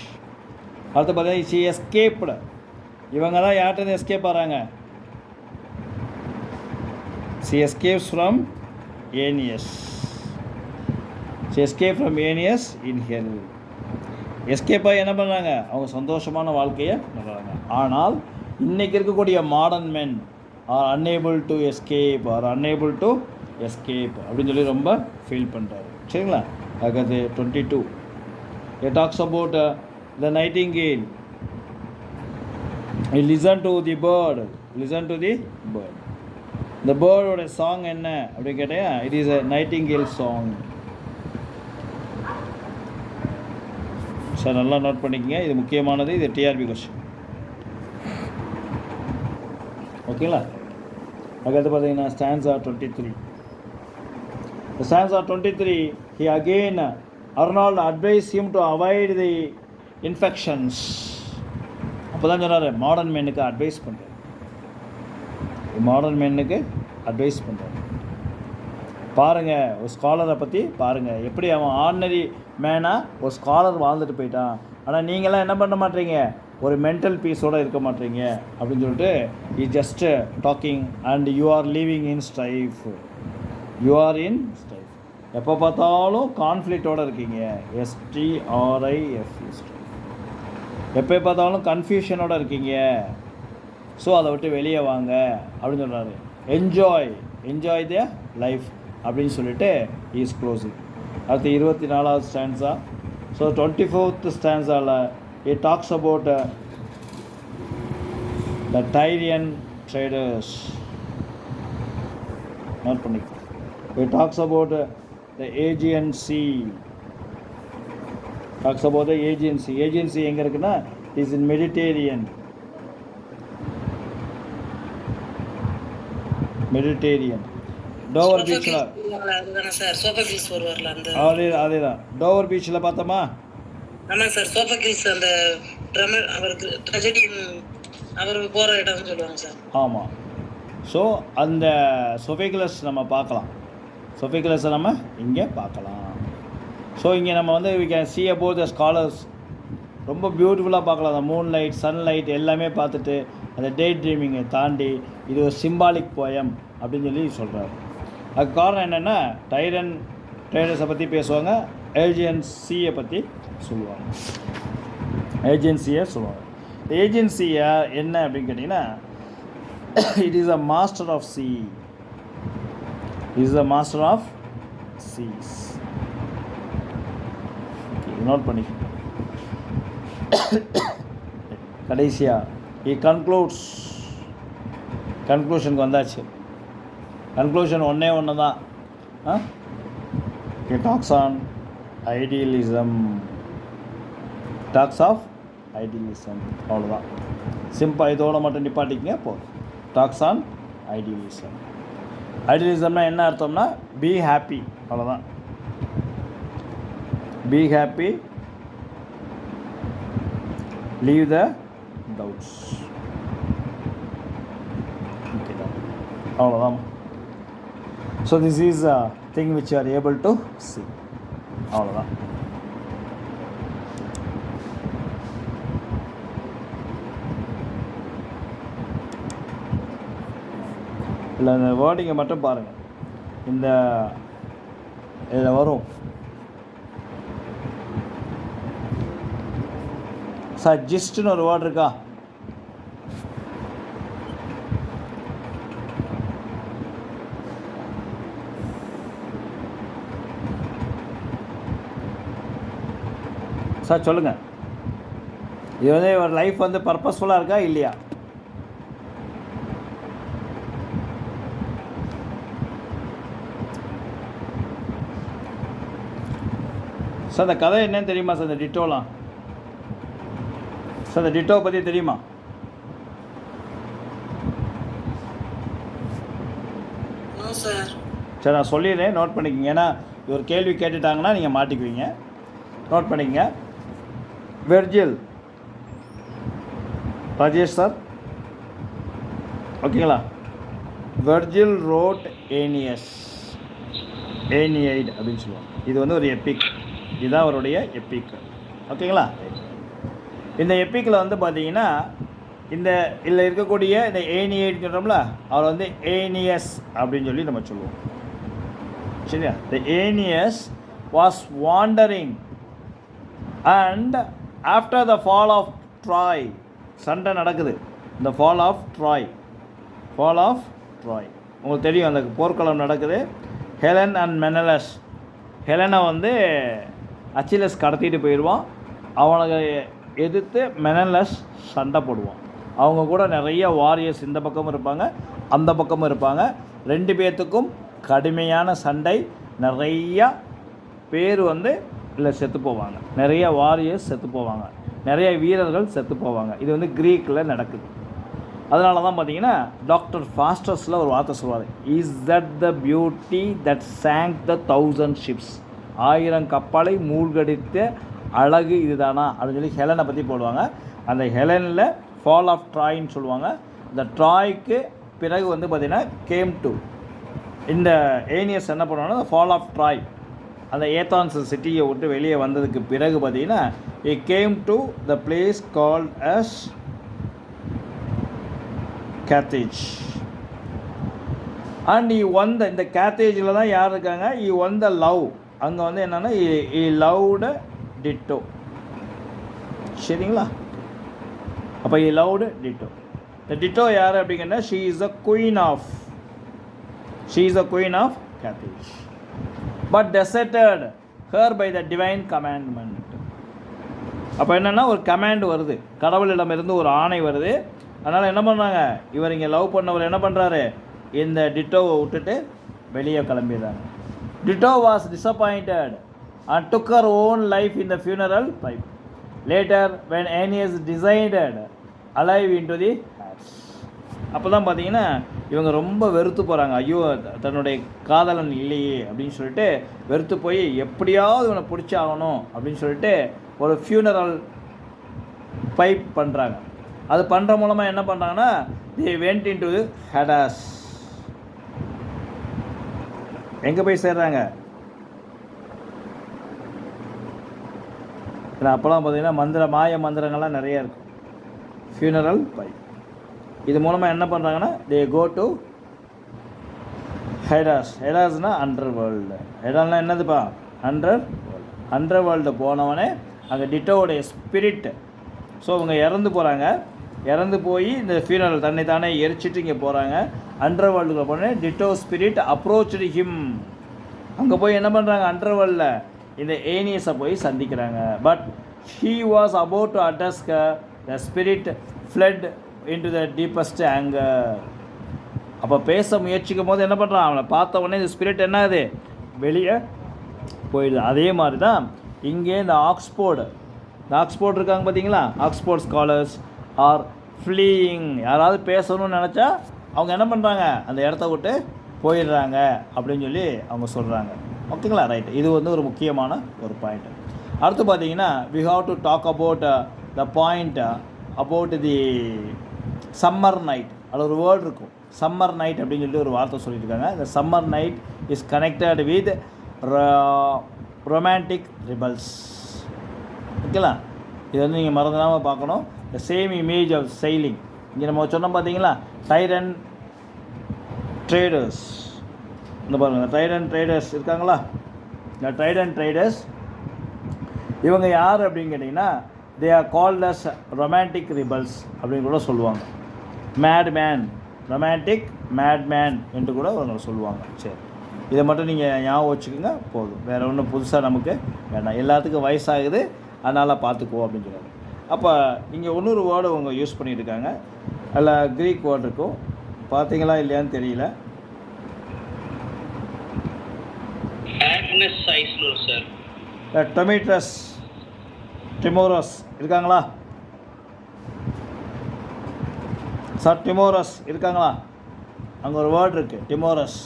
அடுத்து பார்த்தீங்கன்னா ஷி எஸ்கேப்டு. இவங்க தான் யார்கிட்ட எஸ்கேப் ஆகிறாங்க? She escapes from Aeneas. Escape from Aeneas in hell. எஸ்கேப்பாக என்ன பண்ணுறாங்க? அவங்க சந்தோஷமான வாழ்க்கையை பண்ணுறாங்க. ஆனால் இன்றைக்கி இருக்கக்கூடிய modern men are unable to escape அப்படின்னு சொல்லி ரொம்ப ஃபீல் பண்ணுறாரு. சரிங்களா? அதுக்கு 22 it talks about the nightingale. Listen to the bird. இந்த பேர்டோட சாங் என்ன அப்படின்னு கேட்டேன். It is a nightingale song. Sir நல்லா நோட் பண்ணிக்கங்க, இது முக்கியமானது. இது டிஆர்பி கொஸ்டின். ஓகேங்களா? அதுக்கடுத்து பார்த்தீங்கன்னா stanza 23. Stanza 23 he again Arnold advised him to avoid the infections. அப்போ தான் சொன்னார் மாடர்ன் மென்னுக்கு அட்வைஸ் பண்ணுறாரு. பாருங்கள், ஒரு ஸ்காலரை பற்றி பாருங்கள், எப்படி அவன் ஆர்டினரி மேனாக ஒரு ஸ்காலர் வாழ்ந்துட்டு போயிட்டான். ஆனால் நீங்களாம் என்ன பண்ண மாட்டீங்க? ஒரு மென்டல் பீஸோடு இருக்க மாட்டீங்க அப்படின்னு சொல்லிட்டு is just talking and you are living in strife. எப்போ பார்த்தாலும் கான்ஃப்ளிக்டோடு இருக்கீங்க. STRIF. எப்போ பார்த்தாலும் கன்ஃபியூஷனோடு இருக்கீங்க. ஸோ அதை விட்டு வெளியே வாங்க அப்படின்னு சொல்கிறாரு. என்ஜாய் த லைஃப் அப்படின்னு சொல்லிட்டு இஸ் க்ளோசிங். அடுத்து 24வது ஸ்டான்ஸா. ஸோ 24th ஸ்டான்ஸாவில் it talks about the Tyrian traders. Note பண்ணிக்க. It talks about the Aegean sea. Aegean sea எங்கே இருக்குன்னா இஸ் இன் மெடிட்டேரியன். டோவர் பீச்சில் அதே தான். டோவர் பீச்சில் பார்த்தோமா? ஆமாம் சார். சோஃபோக்கிள்ஸ் அந்த அவருக்கு ட்ரெஜடியன் அவர் போகிற இடம்னு சொல்லுவாங்க சார். ஆமாம். ஸோ அந்த சோஃபோக்கிளஸ் நம்ம பார்க்கலாம். சோஃபோக்கிளஸை நம்ம இங்கே பார்க்கலாம். ஸோ இங்கே நம்ம வந்து we can see about the scholars. ரொம்ப பியூட்டிஃபுல்லாக பார்க்கலாம். அந்த மூன்லைட், சன்லைட் எல்லாமே பார்த்துட்டு அந்த டே ட்ரீமிங்கை தாண்டி இது ஒரு சிம்பாலிக் போயம் அப்படின்னு சொல்லி சொல்கிறார். அதுக்கு காரணம் என்னென்னா ட்ரேடர்ஸை பற்றி பேசுவாங்க, ஏஜென்சியை பற்றி சொல்லுவாங்க. ஏஜென்சியை என்ன அப்படின்னு கேட்டிங்கன்னா it is a master of seas. நோட் பண்ணி கடைசியாக கன்க்ளூஷனுக்கு வந்தாச்சு. கன்க்ளூஷன் ஒன்று தான். Talks of idealism. அவ்வளோதான். சிம்பிள். இதோட மட்டும் நிப்பாட்டிக்கங்க போதும். டாக்ஸ் ஆன் ஐடியலிசம்னா என்ன அர்த்தம்னா பி ஹாப்பி. அவ்வளோதான். Be happy, leave the doubts. Okay தான், அவ்வளோதான். So this is a thing which you are able to see. அவ்வளோதான். இல்லை இந்த வேர்டிங்கை மட்டும் பாருங்கள். இந்த இதில் வரும் சார் ஜிஸ்ட்னு ஒரு வேர்டு இருக்கா? சார் சொல்லுங்கள். இது வந்து ஒரு லைஃப் வந்து பர்பஸ்ஃபுல்லாக இருக்கா இல்லையா? சார் இந்த கதை என்னன்னு தெரியுமா சார்? இந்த டிட்டோலாம் சார், இந்த டிட்டோ பற்றி தெரியுமா? சரி, நான் சொல்லிடுறேன், நோட் பண்ணிக்கோங்க. ஏன்னா ஒரு கேள்வி கேட்டுட்டாங்கன்னா நீங்கள் மாட்டிக்குவீங்க. நோட் பண்ணிக்கங்க. வெர்ஜில், ராஜேஷ் சார், ஓகேங்களா? வெர்ஜில் ரோட் ஏனியைட் அப்படின்னு சொல்லுவாங்க. இது வந்து ஒரு எப்பிக். இதுதான் அவருடைய எப்பிக். ஓகேங்களா? இந்த எப்பிக்கில் வந்து பார்த்தீங்கன்னா இந்த இதில் இருக்கக்கூடிய இந்த ஏனியைட் சொல்கிறோம்ல, அவர் வந்து ஏனியஸ் அப்படின்னு சொல்லி நம்ம சொல்லுவோம். சரியா? The Aeneas was wandering and after the fall of Troy, சண்டை நடக்குது. இந்த ஃபால் ஆஃப் ட்ராய் உங்களுக்கு தெரியும், அந்த போர்க்களம் நடக்குது. Helen and Menelaus. ஹெலனை வந்து அச்சிலஸ் கடத்திட்டு போயிடுவான். அவனுக்கு எதிர்த்து மெனலஸ் சண்டை போடுவான். அவங்க கூட நிறைய வாரியர்ஸ் இந்த பக்கமும் இருப்பாங்க, அந்த பக்கமும் இருப்பாங்க. ரெண்டு பேர்த்துக்கும் கடுமையான சண்டை. நிறையா பேர் வந்து இல்லை செத்து போவாங்க. நிறைய வாரியர்ஸ் செத்து போவாங்க. நிறைய வீரர்கள் செத்து போவாங்க. இது வந்து க்ரீக்கில் நடக்குது. அதனால தான் பார்த்தீங்கன்னா டாக்டர் ஃபாஸ்டர்ஸில் ஒரு வார்த்தை சொல்லுவார், is that the beauty that song the 1000 ships. 1000 கப்பலை மூழ்கடித்த அழகு இதுதானா அப்படின்னு சொல்லி ஹெலனை பற்றி போடுவாங்க. அந்த ஹெலனில் ஃபால் ஆஃப் ட்ராய்ன்னு சொல்லுவாங்க. இந்த ட்ராய்க்கு பிறகு வந்து பார்த்திங்கன்னா கேம் டு இந்த ஏனியஸ் என்ன பண்ணுவாங்கன்னா அந்த ஃபால் ஆஃப் ட்ராய், அந்த ஏத்தான்ஸ் சிட்டியை விட்டு வெளியே வந்ததுக்கு பிறகு பார்த்தீங்கன்னா he came to the place called as Carthage. And he on the, இந்த கேத்தேஜில் தான் யார் இருக்காங்க, இ ஒன் த லவ். அங்கே வந்து என்னென்னா இ லவ்டு டிட்டோ. சரிங்களா? அப்போ இ லவ்டு டிட்டோ. இந்த டிட்டோ யார் அப்படிங்கன்னா she is the queen of Carthage but deserted her by the divine commandment. அப்போ என்னென்னா ஒரு கமாண்ட் வருது, கடவுளிடமிருந்து ஒரு ஆணை வருது. அதனால் என்ன பண்ணுறாங்க, இவர் இங்கே லவ் பண்ணவர் என்ன பண்ணுறாரு, இந்த டிட்டோவை விட்டுட்டு வெளியே கிளம்பிடுறாங்க. Dido was disappointed and took her own life in the funeral pipe. Later when Aeneas decided alive into the ash. அப்போ தான் பார்த்தீங்கன்னா இவங்க ரொம்ப வெறுத்து போகிறாங்க. ஐயோ தன்னுடைய காதலன் இல்லையே அப்படின்னு சொல்லிட்டு வெறுத்து போய் எப்படியாவது இவனை பிடிச்சாகணும் அப்படின்னு சொல்லிட்டு ஒரு ஃபியூனரல் பைப் பண்ணுறாங்க. அது பண்ணுற மூலமாக என்ன பண்ணுறாங்கன்னா they went into the Hades. எங்கே போய் சேர்றாங்க, அப்போலாம் பார்த்தீங்கன்னா மாய மந்திரங்கள்லாம் நிறையா இருக்கும். ஃபியூனரல் பைப் இது மூலமாக என்ன பண்ணுறாங்கன்னா தே கோ டு ஹெடாஸ். ஹெடாஸ்னால் அண்டர் வேர்ல்டு. ஹெடால்னால் என்னதுப்பா, அண்டர் வேர்ல்டு போனவனே அங்கே டிட்டோவுடைய ஸ்பிரிட். ஸோ அவங்க இறந்து போகிறாங்க. இறந்து போய் இந்த ஃபியூனரல் தன்னை தானே எரிச்சிட்டு இங்கே போகிறாங்க. அண்டர் வேர்ல்டுக்குள்ள போனே டிட்டோ ஸ்பிரிட் அப்ரோச்டு ஹிம். அங்கே போய் என்ன பண்ணுறாங்க, அண்டர் வேர்ல்டில் இந்த ஏனியஸை போய் சந்திக்கிறாங்க. But he was about to address her, the spirit fled into the deepest anger. அப்போ பேச முயற்சிக்கும் போது என்ன பண்ணுறான், அவனை பார்த்த உடனே இந்த ஸ்பிரிட் என்ன ஆகுது, வெளியே போயிடுது. அதே மாதிரி தான் இங்கே இந்த ஆக்ஸ்போர்டு இருக்காங்க பார்த்தீங்களா, ஆக்ஸ்போர்ட் ஸ்காலர்ஸ் ஆர் ஃப்ளீயிங். யாராவது பேசணும்னு நினச்சா அவங்க என்ன பண்ணுறாங்க, அந்த இடத்த விட்டு போயிடுறாங்க அப்படின்னு சொல்லி அவங்க சொல்கிறாங்க. ஓகேங்களா, ரைட். இது வந்து ஒரு முக்கியமான ஒரு பாயிண்ட். அடுத்து பார்த்தீங்கன்னா we have to talk about the point about the summer night அதில் ஒரு வேர்டு இருக்கும், சம்மர் நைட் அப்படின்னு சொல்லிட்டு ஒரு வார்த்தை சொல்லியிருக்காங்க. இந்த summer night is connected with romantic rebels. ஓகேங்களா? இது வந்து நீங்கள் மறந்துடாமல் பார்க்கணும். The same image of sailing. இங்கே நம்ம சொன்னோம் பார்த்தீங்களா, டைடன் ட்ரேடர்ஸ். இந்த பாருங்கள், டைடன் ட்ரேடர்ஸ் இருக்காங்களா? இந்த டைடன் ட்ரேடர்ஸ் இவங்க யார் அப்படின்னு கேட்டிங்கன்னா, they are called as romantic rebels அப்படின்னு கூட சொல்லுவாங்க. Mad man, romantic mad man என்று கூட அவங்க சொல்லுவாங்க. சரி, இதை மட்டும் நீங்கள் ஞாபகம் வச்சுக்கோங்க போதும். வேறு ஒன்றும் புதுசாக நமக்கு வேண்டாம். எல்லாத்துக்கும் வயசாகுது, அதனால் பார்த்துக்குவோம் அப்படின்னு சொல்லுவாங்க. அப்போ இங்கே இன்னொரு வேர்டு அவங்க யூஸ் பண்ணியிருக்காங்க. அதில் க்ரீக் வேர்டு இருக்கும், பார்த்தீங்களா இல்லையான்னு தெரியல. டொமேட்டஸ் டிமோரஸ் இருக்காங்களா சார்? டிமோரஸ் இருக்காங்களா? அங்கே ஒரு வேர்டு இருக்குது, timorous.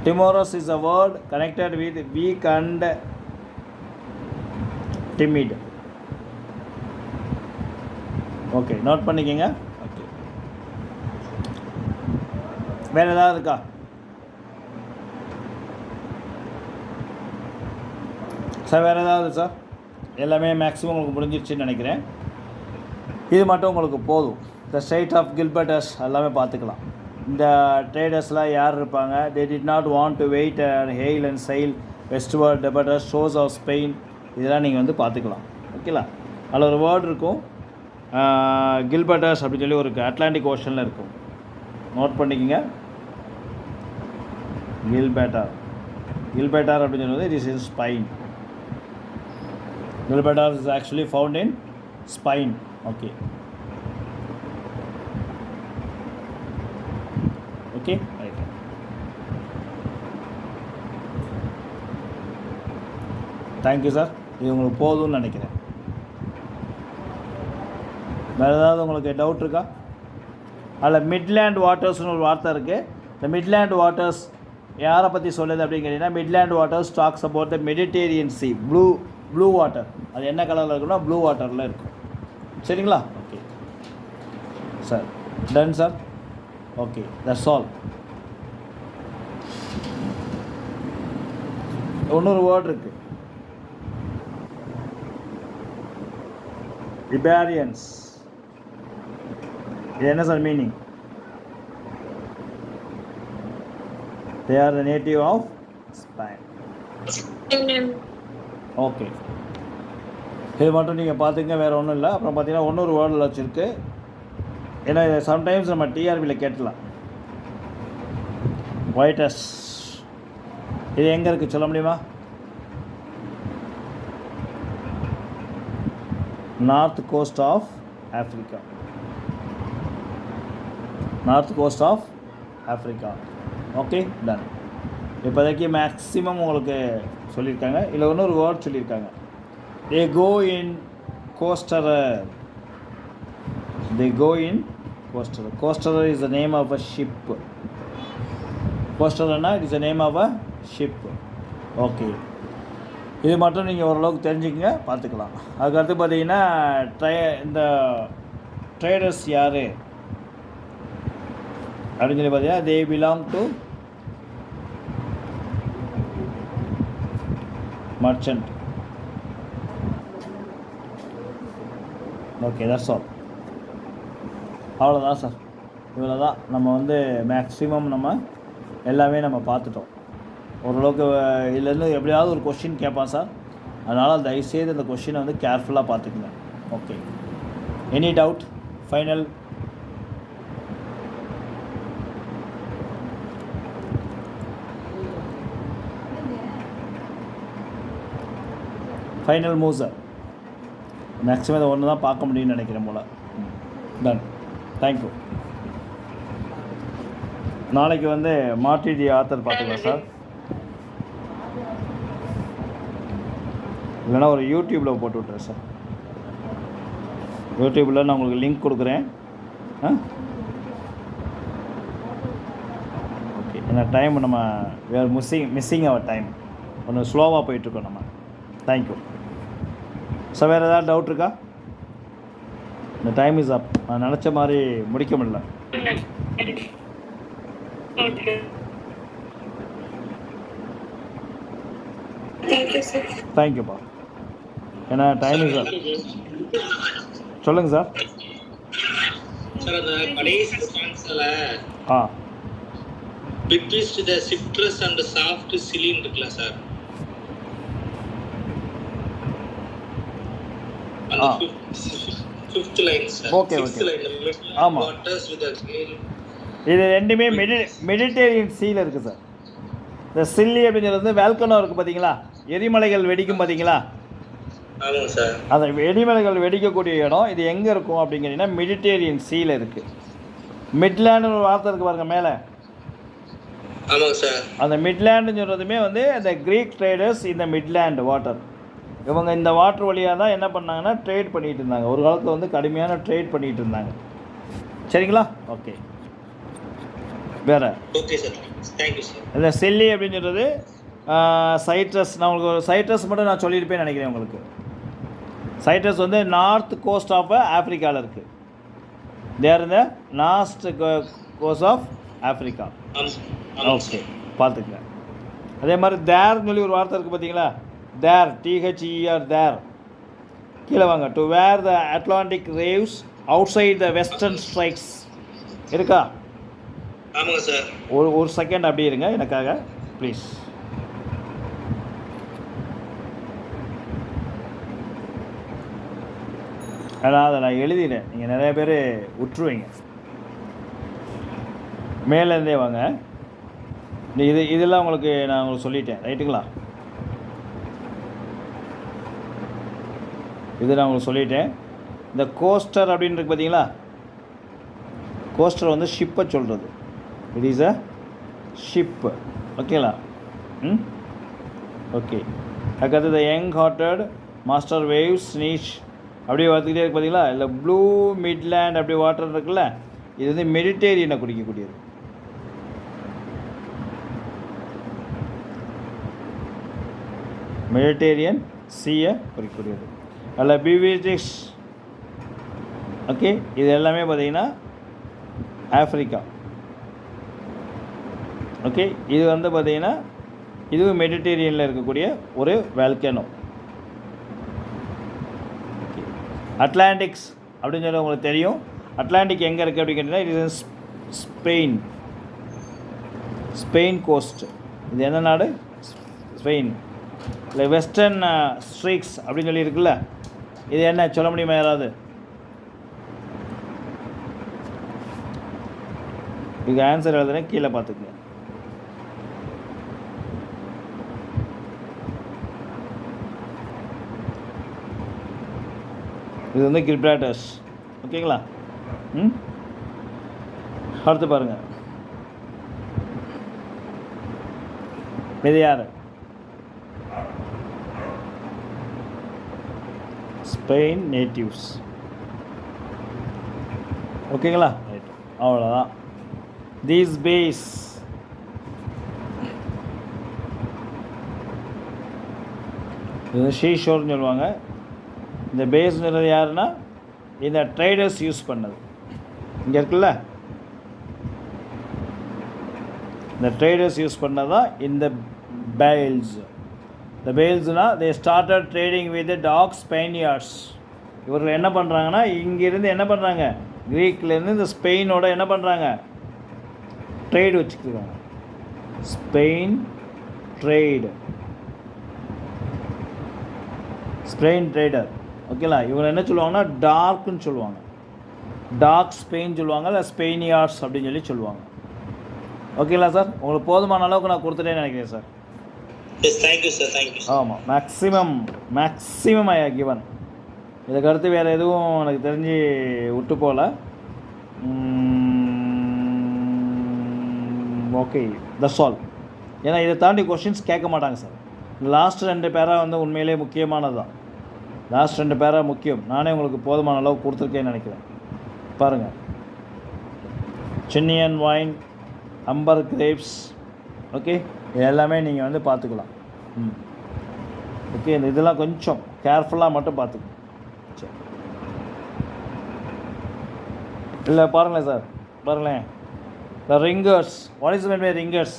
Timorous is a word connected with weak and timid. Okay, நோட் பண்ணிக்கங்க. ஓகே, வேறு ஏதாவது இருக்கா? சார் வேறு ஏதாவது சார்? எல்லாமே மேக்ஸிமம் உங்களுக்கு முடிஞ்சிருச்சுன்னு நினைக்கிறேன். இது மட்டும் உங்களுக்கு போதும். த ஸ்ட்ரெய்ட் ஆஃப் கில்பர்டஸ் எல்லாமே பார்த்துக்கலாம். இந்த ட்ரேடர்ஸ்லாம் யார் இருப்பாங்க? They did not want to wait and hail and sail westward departures ஷோஸ் ஆஃப் ஸ்பெயின். இதெல்லாம் நீங்கள் வந்து பார்த்துக்கலாம். ஓகேங்களா? அதில் ஒரு வேர்டு இருக்கும், கில்பர்டர்ஸ் அப்படின்னு சொல்லி ஒரு அட்லாண்டிக் ஓஷனில் இருக்கும். நோட் பண்ணிக்கோங்க. கில்பர்டர் அப்படின்னு சொல்லுவது it is in Spain. Gibraltar is actually found in Spain. Okay okay, right. Thank you sir. இது உங்களுக்கு போதும்னு நினைக்கிறேன். வேறு ஏதாவது உங்களுக்கு டவுட் இருக்கா? அதில் மிட்லேண்ட் வாட்டர்ஸ்னு ஒரு வார்த்தை இருக்குது. இந்த மிட்லேண்ட் வாட்டர்ஸ் யாரை பற்றி சொல்லுது அப்படின்னு கேட்டிங்கன்னா, midland waters talks about the Mediterranean sea. Blue water. அது என்ன கலரில் இருக்குன்னா ப்ளூ வாட்டரில் இருக்கும். சரிங்களா? Okay sir, done sir. Okay, that's all. இன்னொரு வேர்டு இருக்கு, ரிபேரியன்ஸ். இது என்ன sir meaning? They are the native of Spain. Okay, இது மட்டும் நீங்கள் பார்த்துங்க, வேறு ஒன்றும் இல்லை. அப்புறம் பார்த்தீங்கன்னா இன்னொரு வேர்டில் வச்சுருக்கு. ஏன்னா இதை சம்டைம்ஸ் நம்ம டிஆர்பியில் கேட்டலாம். ஒயிட்டஸ், இது எங்கே இருக்குது சொல்ல முடியுமா? North coast of Africa. North coast of Africa. Okay, done. இப்போதைக்கு மேக்ஸிமம் உங்களுக்கு சொல்லியிருக்காங்க. இல்லை இன்னொரு வேர்ட் சொல்லியிருக்காங்க, they go in coaster. They go in coaster. Coaster is the name of a ship. Coaster is the name of a ship. Okay, இது மட்டும் நீங்கள் ஓரளவுக்கு தெரிஞ்சுக்கங்க, பார்த்துக்கலாம். அதுக்கடுத்து பார்த்தீங்கன்னா இந்த ட்ரேடர்ஸ் யார் அப்படின்னு சொல்லி பார்த்தீங்கன்னா, they belong to merchant. Okay, that's all. அவ்வளோதான் சார். இவ்வளோ தான். நம்ம வந்து மேக்ஸிமம் நம்ம எல்லாமே நம்ம பார்த்துட்டோம். ஓரளவுக்கு இதுலேருந்து எப்படியாவது ஒரு கொஷின் கேட்பான் சார். அதனால் தயவுசெய்து இந்த கொஷினை வந்து கேர்ஃபுல்லாக பார்த்துக்குங்க. Okay, any doubt? Final final move sir. Maximum இதை ஒன்று தான் பார்க்க முடியும்னு நினைக்கிறேன் போல். டன். தேங்க்யூ. நாளைக்கு வந்து மார்டி ஆத்தர் பார்த்துக்கலாம் சார். இல்லைனா ஒரு யூடியூப்பில் போட்டு விட்றேன் சார். யூடியூப்பில் நான் உங்களுக்கு லிங்க் கொடுக்குறேன். ஓகே, இந்த டைம் நம்ம வேறு மிஸ்ஸிங் அவர் டைம் கொஞ்சம் ஸ்லோவாக போயிட்டுருக்கோம் நம்ம. Thank you sir. வேறு ஏதாவது டவுட் இருக்கா? இந்த டைம் இஸ் அப். நான் நினச்ச மாதிரி முடிக்க முடியல. Okay. Thank you, sir. தேங்க்யூப்பா. ஏன்னா டைம் இஸ் அப். சொல்லுங்கள் சார். சார் அந்த கடைசி ஸ்டான்ஸ்ல ah betwixt the Syrtes and soft Sicily இருக்குல்ல சார், அந்த ஆ. Fifth line sir. Okay, sixth okay. Line ஆமா. வாட்டர்ஸ் வித் இது ரெண்டுமே மெடிடேரியன் சீல இருக்குது சார். இந்த சில்லி அப்படிங்கிறது வந்து வேல்கனோ இருக்குது பார்த்தீங்களா, எரிமலைகள் வெடிக்கும் பார்த்தீங்களா, ஆமாங்க சார். அந்த எரிமலைகள் வெடிக்கக்கூடிய இடம் இது எங்கே இருக்கும் அப்படிங்கிறீங்கன்னா மெடிடேரியன் சீல இருக்குது. மிட்லேண்டு ஒரு வார்த்தை இருக்குது பாருங்க மேலே, ஆமாங்க சார். அந்த மிட்லேண்டுன்னு சொல்கிறதுமே வந்து அந்த க்ரீக் ட்ரேடர்ஸ் இந்த மிட்லேண்ட் வாட்டர், இவங்க இந்த வாட்டர் வழியாக தான் என்ன பண்ணாங்கன்னா ட்ரேட் பண்ணிகிட்டு இருந்தாங்க. ஒரு காலத்தில் வந்து கடுமையான ட்ரேட் பண்ணிகிட்டு இருந்தாங்க. சரிங்களா? ஓகே. வேறு ஓகே சார், தேங்க்யூ சார். இந்த சில்லி அப்படின்னு சொல்கிறது சைட்ரஸ். நான் உங்களுக்கு ஒரு சைட்ரஸ் மட்டும் நான் சொல்லியிருப்பேன்னு நினைக்கிறேன் உங்களுக்கு. சைட்ரஸ் வந்து நார்த் கோஸ்ட் ஆஃப் ஆஃப்ரிக்காவில் இருக்குது. தேர் இந்த north coast of Africa. Okay, பார்த்துக்கங்க. அதே மாதிரி தேர்னு சொல்லி ஒரு வார்த்தை இருக்குது பார்த்தீங்களா, தேர், டிஹெச்இஆர், தேர். கீழே வாங்க. To where the Atlantic raves outside the western straits இருக்கா? ஆமாங்க சார். ஒரு செகண்ட் அப்படியே இருங்க எனக்காக ப்ளீஸ். ஆனால் அதை நான் எழுதிடுறேன், நீங்கள் நிறைய பேர் விட்டுருவீங்க. மேலேருந்தே வாங்க. இதெல்லாம் உங்களுக்கு நான் உங்களுக்கு சொல்லிட்டேன், ரைட்டுங்களா? இது நான் உங்களுக்கு சொல்லிட்டேன். இந்த கோஸ்டர் அப்படின்னு இருக்கு பார்த்தீங்களா, கோஸ்டர் வந்து ஷிப்பை சொல்கிறது. It is a ship. ஓகேங்களா? ஓகே. அதுக்கடுத்து the young hearted master waves நீச் அப்படியே பார்த்துக்கிட்டே இருக்கு பார்த்தீங்களா, இல்லை ப்ளூ மிட்லேண்ட் அப்படி வாட்டர் இருக்குல்ல, இது வந்து மெடிடேரியனை குடிக்கக்கூடியது. மெடிடேரியன் சீயை குறிக்கக்கூடியது. அதில் பிவிடிக்ஸ். ஓகே, இது எல்லாமே பார்த்தீங்கன்னா ஆஃப்ரிக்கா. ஓகே, இது வந்து பார்த்தீங்கன்னா இதுவும் மெடிடேரியனில் இருக்கக்கூடிய ஒரு வேல்கனோ. ஓகே, அட்லாண்டிக்ஸ் அப்படின்னு சொல்லி உங்களுக்கு தெரியும். அட்லாண்டிக் எங்கே இருக்குது அப்படின்னு கேட்டிங்கன்னா இது ஸ்பெயின். Spain cost. இது என்ன நாடு? ஸ்பெயின். இல்லை வெஸ்டர்ன் ஸ்ட்ரீக்ஸ் அப்படின்னு சொல்லி இருக்குல்ல, இது என்ன சொல்ல முடியுமா யாராவது? இதுக்கு ஆன்சர் எழுதுறேன், கீழே பார்த்துக்கங்க. இது வந்து கிப்ராட்டர்ஸ். ஓகேங்களா? அடுத்து பாருங்கள், இது யார்? Spain natives. ஓகேங்களா? ரைட், அவ்வளோதான். தீஸ் பேஸ் இது ஷீஷோர்னு சொல்லுவாங்க. இந்த பேஸ்ன்றது யாருன்னா இந்த ட்ரேடர்ஸ் யூஸ் பண்ணது. இங்கே இருக்குல்ல, இந்த ட்ரேடர்ஸ் யூஸ் பண்ணது தான் இந்த பேல்ஸ். இந்த பேல்ஸ்னால் they started trading with dark Spaniards. இவர்கள் என்ன பண்ணுறாங்கன்னா இங்கேருந்து என்ன பண்ணுறாங்க, க்ரீக்லேருந்து இந்த ஸ்பெயினோட என்ன பண்ணுறாங்க, ட்ரேடு வச்சுக்கிறாங்க. Spain trade, Spain trader. ஓகேங்களா? இவங்க என்ன சொல்லுவாங்கன்னா டார்க்குன்னு சொல்லுவாங்க. டார்க் ஸ்பெயின் சொல்லுவாங்க, இல்லை ஸ்பெயினியார்ட்ஸ் அப்படின்னு சொல்லி சொல்லுவாங்க. ஓகேங்களா சார்? உங்களுக்கு போதுமான அளவுக்கு நான் கொடுத்துட்டேன்னு நினைக்கிறேன் சார். Thank you sir, thank you. ஆமாம், மேக்ஸிமம் ஐ ஹவ் கிவன். இதுக்கு அடுத்து வேறு எதுவும் எனக்கு தெரிஞ்சு விட்டு போகல. Okay, that's all. ஏன்னா இதை தாண்டி கொஷின்ஸ் கேட்க மாட்டாங்க சார். லாஸ்ட் 2 பேரா வந்து உண்மையிலே முக்கியமானது தான். லாஸ்ட் 2 பேரா முக்கியம். நானே உங்களுக்கு போதுமான அளவு கொடுத்துருக்கேன்னு நினைக்கிறேன். பாருங்கள், சின்னியன் வைன், அம்பர் கிரேப்ஸ். ஓகே, இது எல்லாமே நீங்கள் வந்து பார்த்துக்கலாம். ஓகே, இந்த இதெல்லாம் கொஞ்சம் கேர்ஃபுல்லாக மட்டும் பார்த்துக்கணும். சரி. இல்லை பாருங்களேன் சார், பாருங்களேன். The ringers, what is mean by ringers?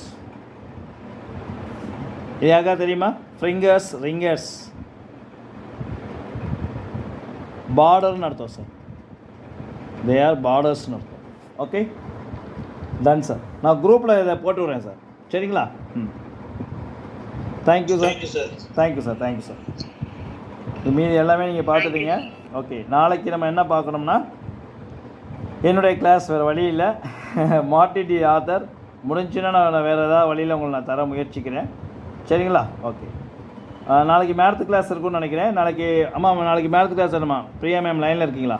இது யாருக்கா தெரியுமா? ஃபிங்கர்ஸ், ரிங்கர்ஸ், பார்டர்னு அர்த்தம் சார். தே ஆர் பார்டர்ஸ்னு அர்த்தம். Okay, ton sir. நான் குரூப்பில் இதை போட்டு விட்றேன் சார். சரிங்களா? Thank you sir. Thank you sir. Thank you sir. இது மீதி எல்லாமே நீங்கள் பார்த்துட்டீங்க. ஓகே, நாளைக்கு நம்ம என்ன பார்க்கணும்னா, என்னுடைய கிளாஸ் வேறு வழி இல்லை. மார்டிடி ஆத்தர் முடிஞ்சுன்னா நான் வேறு ஏதாவது வழியில் உங்களை நான் தர முயற்சிக்கிறேன். சரிங்களா? ஓகே, நாளைக்கு மேத்ஸ் கிளாஸ் இருக்குன்னு நினைக்கிறேன். நாளைக்கு நாளைக்கு மேத்ஸ் கிளாஸ் வேணுமா? பிரியா மேம் லைனில் இருக்கீங்களா?